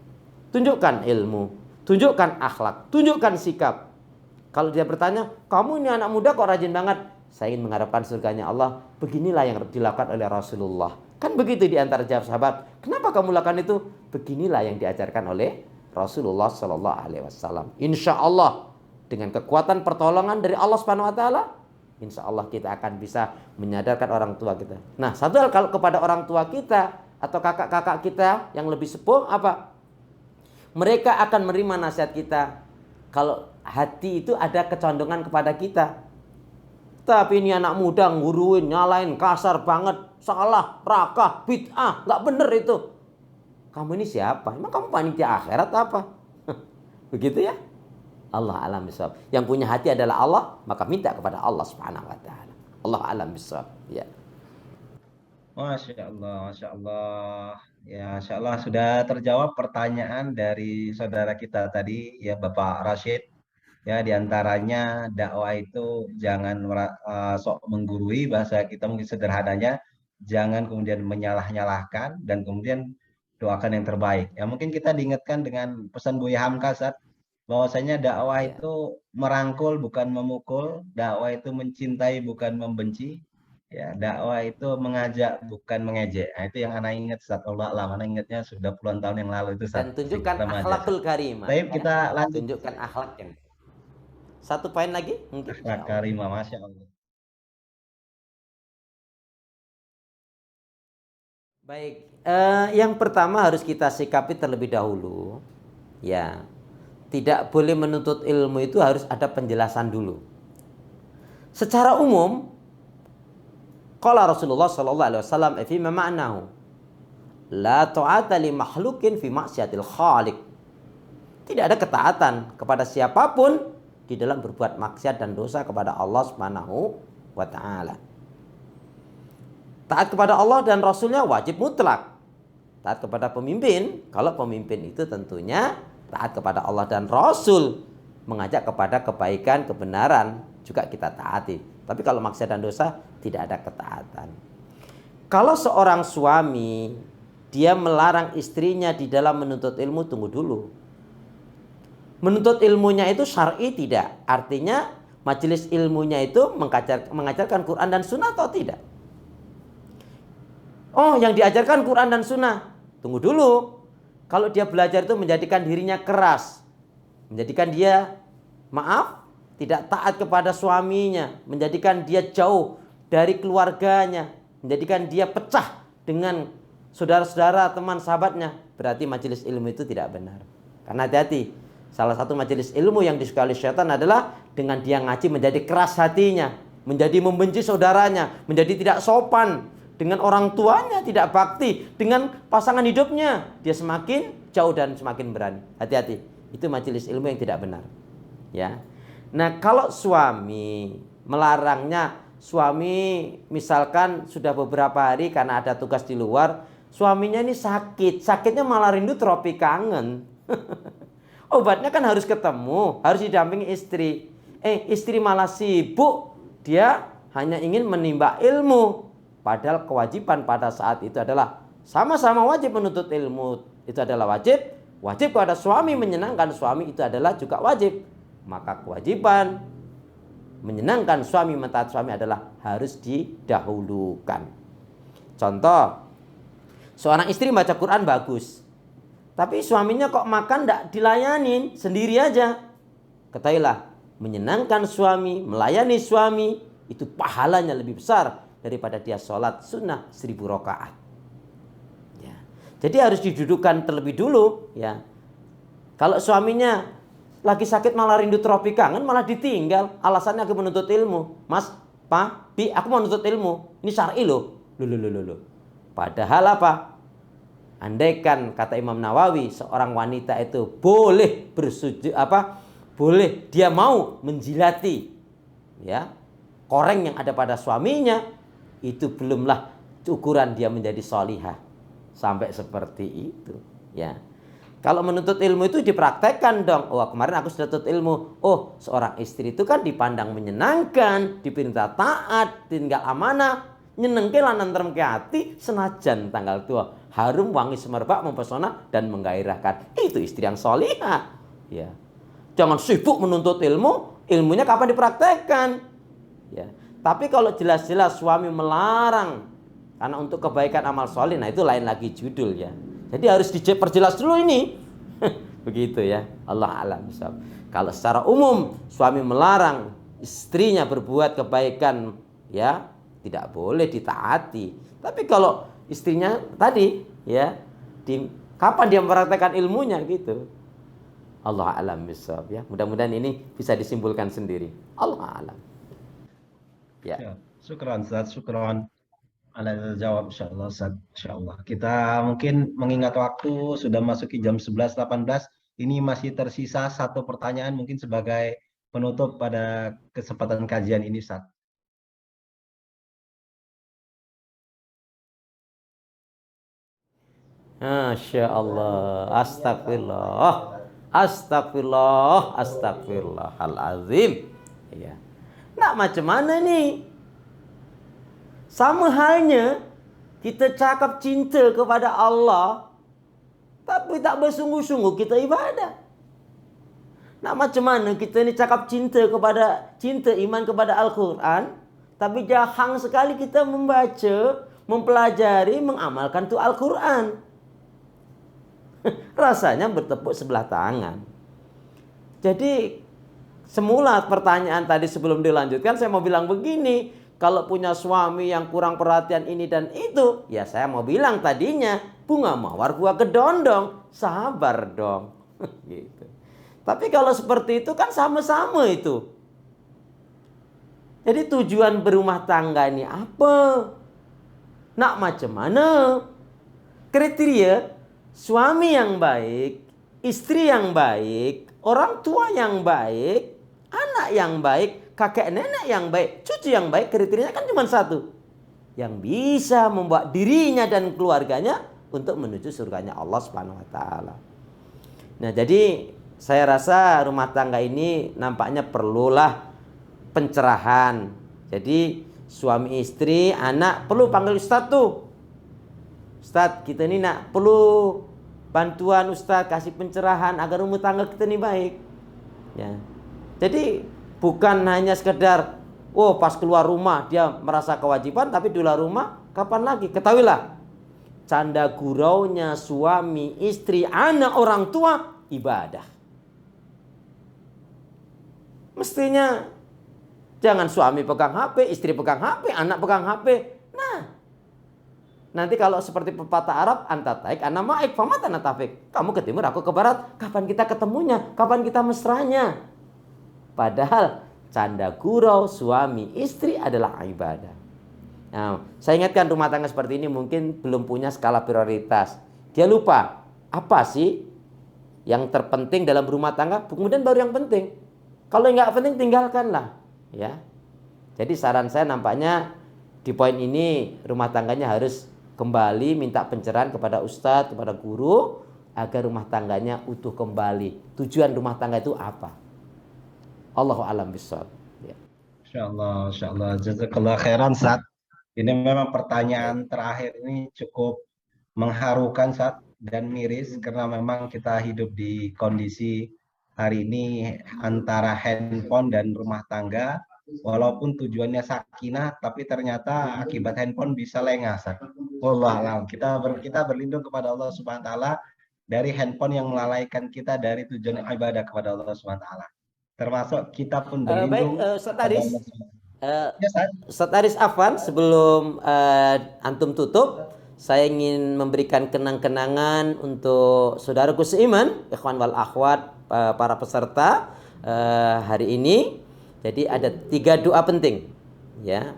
Tunjukkan ilmu, tunjukkan akhlak, tunjukkan sikap. Kalau dia bertanya, kamu ini anak muda kok rajin banget? Saya ingin mengharapkan surganya Allah. Beginilah yang dilakukan oleh Rasulullah. Kan begitu di antara jawab sahabat. Kenapa kamu lakukan itu? Beginilah yang diajarkan oleh Rasulullah Sallallahu Alaihi Wasallam. Insya Allah dengan kekuatan pertolongan dari Allah Subhanahu Wa Taala, insya Allah kita akan bisa menyadarkan orang tua kita. Nah, satu hal kalau kepada orang tua kita atau kakak-kakak kita yang lebih sepuh, apa? Mereka akan menerima nasihat kita kalau hati itu ada kecondongan kepada kita. Tapi ini anak muda nguruin, nyalain, kasar banget, salah, rakah, bid'ah, nggak bener itu. Kamu ini siapa? Emang kamu panitia akhirat apa? Begitu ya? Allah alam bisawab. Yang punya hati adalah Allah, maka minta kepada Allah Subhanahu wa taala. Allah alam bisawab. Ya. Masya Allah, Masya Allah. Ya, Masya Allah sudah terjawab pertanyaan dari saudara kita tadi, ya Bapak Rashid. Ya, diantaranya dakwah itu jangan sok menggurui, bahasa kita mungkin sederhananya, jangan kemudian menyalah-nyalahkan dan kemudian doakan yang terbaik. Ya, mungkin kita diingatkan dengan pesan Buya Hamka saat bahwasanya dakwah Ya. itu merangkul bukan memukul, dakwah itu mencintai bukan membenci, ya dakwah itu mengajak bukan mengejek. Nah, itu yang anak ingat saat Allah lah, anak ingatnya sudah puluhan tahun yang lalu itu saat Dan masih tunjukkan remaja. akhlakul karimah. Baik, Ya. kita lanjut. Tunjukkan akhlak yang. 1 poin lagi mungkin. Akhlak karimah, Masya Allah. Baik, yang pertama harus kita sikapi terlebih dahulu. Ya, tidak boleh menuntut ilmu itu harus ada penjelasan dulu. Secara umum, qala Rasulullah sallallahu alaihi wasallam fi ma'nahu la ta'ata li makhluqin fi ma'siyatil khaliq. Tidak ada ketaatan kepada siapapun di dalam berbuat maksiat dan dosa kepada Allah Subhanahu wa taala. Taat kepada Allah dan Rasulnya wajib mutlak. Taat kepada pemimpin, kalau pemimpin itu tentunya taat kepada Allah dan Rasul, mengajak kepada kebaikan, kebenaran, juga kita taati. Tapi kalau maksiat dan dosa tidak ada ketaatan. Kalau seorang suami dia melarang istrinya di dalam menuntut ilmu, tunggu dulu. Menuntut ilmunya itu syar'i tidak? Artinya majelis ilmunya itu mengajarkan Quran dan Sunnah atau tidak? Oh, yang diajarkan Quran dan Sunnah. Tunggu dulu. Kalau dia belajar itu menjadikan dirinya keras, menjadikan dia, maaf, tidak taat kepada suaminya, menjadikan dia jauh dari keluarganya, menjadikan dia pecah dengan saudara-saudara, teman, sahabatnya, berarti majelis ilmu itu tidak benar. Karena hati-hati, salah satu majelis ilmu yang disukai oleh syaitan adalah dengan dia ngaji menjadi keras hatinya, menjadi membenci saudaranya, menjadi tidak sopan dengan orang tuanya, tidak bakti dengan pasangan hidupnya, dia semakin jauh dan semakin berani. Hati-hati, itu majelis ilmu yang tidak benar. Ya. Nah, kalau suami melarangnya, suami misalkan sudah beberapa hari karena ada tugas di luar, suaminya ini sakitnya malah rindu tropi kangen. Obatnya kan harus ketemu, harus didampingi istri. Istri malah sibuk, dia hanya ingin menimba ilmu. Padahal kewajiban pada saat itu adalah sama-sama wajib menuntut ilmu. Itu adalah wajib kepada suami, menyenangkan suami itu adalah juga wajib. Maka kewajiban menyenangkan suami, mentaati suami adalah harus didahulukan. Contoh, seorang istri baca Quran bagus, tapi suaminya kok makan tidak dilayanin, sendiri aja. Ketahuilah, menyenangkan suami, melayani suami, itu pahalanya lebih besar daripada dia sholat sunnah 1000 rakaat. Ya. Jadi harus didudukkan terlebih dulu. Ya. Kalau suaminya lagi sakit malah rindu tropi kangen, malah ditinggal, alasannya aku menuntut ilmu. Mas, Pak, Bi, aku mau menuntut ilmu. Ini syar'i loh. Loh. Padahal apa? Andaikan kata Imam Nawawi, seorang wanita itu boleh bersujud, boleh dia mau menjilati ya koreng yang ada pada suaminya, itu belumlah ukuran dia menjadi sholihah. Sampai seperti itu ya. Kalau menuntut ilmu itu dipraktekkan dong. Oh, kemarin aku sudah tuntut ilmu. Oh, seorang istri itu kan dipandang menyenangkan, diperintah taat, tinggal amanah, nyenengke lan nentrem ke hati, senajan tanggal tua, harum wangi semerbak, mempesona dan menggairahkan. Itu istri yang sholihah. Ya. Jangan sibuk menuntut ilmu, ilmunya kapan dipraktekkan? Ya. Tapi kalau jelas-jelas suami melarang karena untuk kebaikan amal sholih, nah itu lain lagi judul ya. Jadi harus diperjelas dulu ini. Begitu ya. Allah a'lam bishawab. Kalau secara umum suami melarang istrinya berbuat kebaikan, ya tidak boleh ditaati. Tapi kalau istrinya tadi ya, kapan dia mempraktekkan ilmunya gitu. Allah a'lam bishawab ya. Mudah-mudahan ini bisa disimpulkan sendiri. Allah a'lam. Ya. Syukran Ustaz, syukran. Ada jawab insyaallah Ustaz, insyaallah. Kita mungkin mengingat waktu sudah masuki jam 11.18. Ini masih tersisa satu pertanyaan mungkin sebagai penutup pada kesempatan kajian ini Ustaz. Masya Allah, astagfirullah, astagfirullah, astagfirullahalazim. Ya. Nah, macam mana nih? Sama halnya kita cakap cinta kepada Allah, tapi tak bersungguh-sungguh kita ibadah. Nah, macam mana kita ni cakap cinta iman kepada Al-Quran, tapi jarang sekali kita membaca, mempelajari, mengamalkan tu Al-Quran. Rasanya bertepuk sebelah tangan. Jadi semula pertanyaan tadi sebelum dilanjutkan saya mau bilang begini, kalau punya suami yang kurang perhatian ini dan itu, ya saya mau bilang tadinya bunga mawar buah kedondong, sabar dong. Gitu. Tapi kalau seperti itu kan sama-sama itu. Jadi tujuan berumah tangga ini apa? Nak macam mana? Kriteria suami yang baik, istri yang baik, orang tua yang baik, anak yang baik, kakek nenek yang baik, cucu yang baik, kriterianya kan cuma satu. Yang bisa membawa dirinya dan keluarganya untuk menuju surganya Allah Subhanahu wa taala. Nah, jadi saya rasa rumah tangga ini nampaknya perlulah pencerahan. Jadi suami istri, anak perlu panggil ustadz tuh. Ustadz, kita ini nak perlu bantuan Ustadz, kasih pencerahan agar rumah tangga kita ini baik. Ya. Jadi bukan hanya sekedar pas keluar rumah dia merasa kewajiban, tapi di luar rumah kapan lagi? Ketahuilah, canda guraunya suami, istri, anak, orang tua ibadah. Mestinya jangan suami pegang HP, istri pegang HP, anak pegang HP. Nah, nanti kalau seperti pepatah Arab, anta taik, ana maik, famata ana tafik. Kamu ke timur, aku ke barat. Kapan kita ketemunya? Kapan kita mesranya? Padahal canda gurau suami istri adalah ibadah. Nah, saya ingatkan rumah tangga seperti ini mungkin belum punya skala prioritas. Dia lupa apa sih yang terpenting dalam rumah tangga, kemudian baru yang penting. Kalau nggak penting tinggalkanlah. Ya. Jadi saran saya nampaknya di poin ini rumah tangganya harus kembali minta pencerahan kepada ustadz, kepada guru agar rumah tangganya utuh kembali. Tujuan rumah tangga itu apa? Allahu a'lam bishawab. Ya. Insyaallah, jazakallah khairan Ustaz. Ini memang pertanyaan terakhir ini cukup mengharukan Ustaz dan miris karena memang kita hidup di kondisi hari ini antara handphone dan rumah tangga. Walaupun tujuannya sakinah, tapi ternyata akibat handphone bisa lengah. Wallahualam. Kita berlindung kepada Allah Subhanahu wa taala dari handphone yang melalaikan kita dari tujuan ibadah kepada Allah Subhanahu wa taala. Termasuk kita pun berlindung. Ustaz Aris Afwan, sebelum antum tutup, saya ingin memberikan kenang-kenangan untuk saudaraku seiman, ikhwan wal akhwat, para peserta hari ini. Jadi ada 3 doa penting, ya.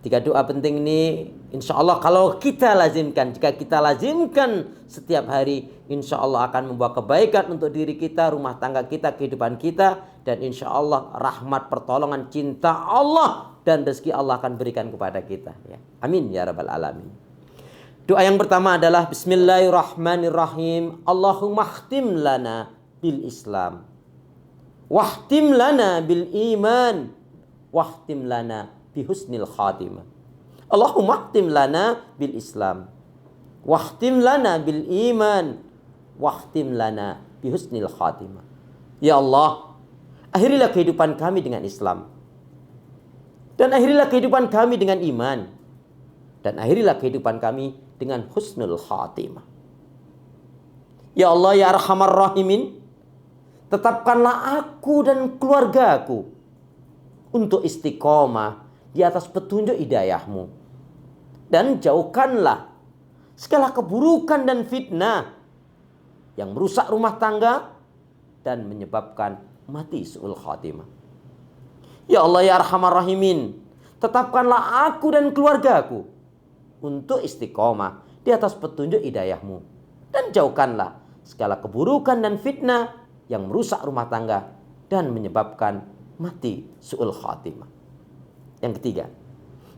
3 doa penting ini insya Allah kalau kita lazimkan, jika kita lazimkan setiap hari, insya Allah akan membawa kebaikan untuk diri kita, rumah tangga kita, kehidupan kita, dan insya Allah rahmat, pertolongan, cinta Allah dan rezeki Allah akan berikan kepada kita. Ya. Amin ya rabbal alamin. Doa yang pertama adalah Bismillahirrahmanirrahim. Allahumma khtim lana bil Islam, wahtim lana bil iman, wahtim lana bihusnil khatimah. Allahumma khtim lana bil Islam, wahtim lana bil iman, wahtim lana bihusnil khatimah. Ya Allah, akhirilah kehidupan kami dengan Islam, dan akhirilah kehidupan kami dengan iman, dan akhirilah kehidupan kami dengan husnul khatimah. Ya Allah, ya Arhamar Rahimin, tetapkanlah aku dan keluargaku untuk istiqomah di atas petunjuk hidayahmu. Dan jauhkanlah segala keburukan dan fitnah yang merusak rumah tangga dan menyebabkan mati su'ul khatimah. Ya Allah, ya Arhamar Rahimin, tetapkanlah aku dan keluargaku untuk istiqomah di atas petunjuk hidayahmu. Dan jauhkanlah segala keburukan dan fitnah yang merusak rumah tangga dan menyebabkan mati su'ul khatimah. Yang ketiga,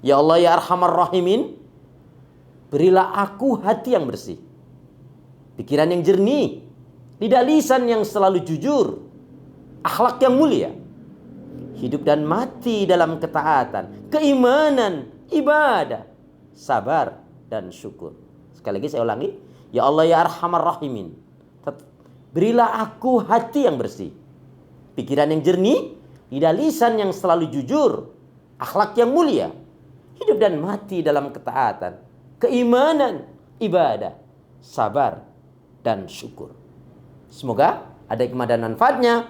ya Allah, ya Arhamar Rahimin, berilah aku hati yang bersih, pikiran yang jernih, lidah lisan yang selalu jujur, akhlak yang mulia, hidup dan mati dalam ketaatan, keimanan, ibadah, sabar dan syukur. Sekali lagi saya ulangi, ya Allah, ya Arhamar Rahimin, berilah aku hati yang bersih, pikiran yang jernih, lidah lisan yang selalu jujur, akhlak yang mulia, hidup dan mati dalam ketaatan, keimanan, ibadah, sabar, dan syukur. Semoga ada hikmah dan manfaatnya.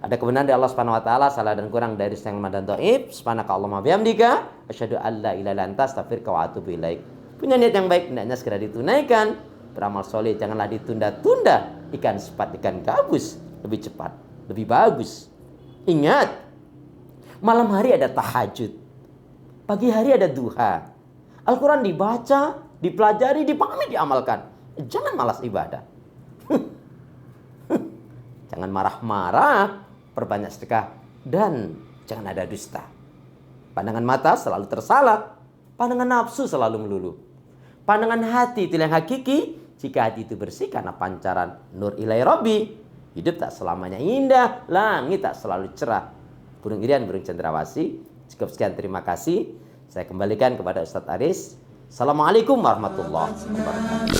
Ada kebenaran dari Allah Subhanahu wa taala, salah dan kurang dari saya dan dhaif. Subhanakallahumma bihamdika asyhadu an la ilaha illa anta astaghfiruka wa atubu ilaik. Punya niat yang baik hendaknya segera ditunaikan. Beramal soleh janganlah ditunda-tunda. ikan sepat, ikan gabus lebih cepat, lebih bagus. Ingat, malam hari ada tahajud, pagi hari ada duha. Al-Quran dibaca, dipelajari, dipahami, diamalkan. Jangan malas ibadah. Jangan marah-marah, perbanyak sedekah, dan jangan ada dusta. Pandangan mata selalu tersalah, pandangan nafsu selalu melulu. Pandangan hati itu yang hakiki, jika hati itu bersih karena pancaran nur ilai Rabbi. Hidup tak selamanya indah, langit tak selalu cerah. Burung Irian, burung cendrawasih. Cukup sekian, terima kasih. Saya kembalikan kepada Ustadz Aris. Assalamualaikum warahmatullahi wabarakatuh.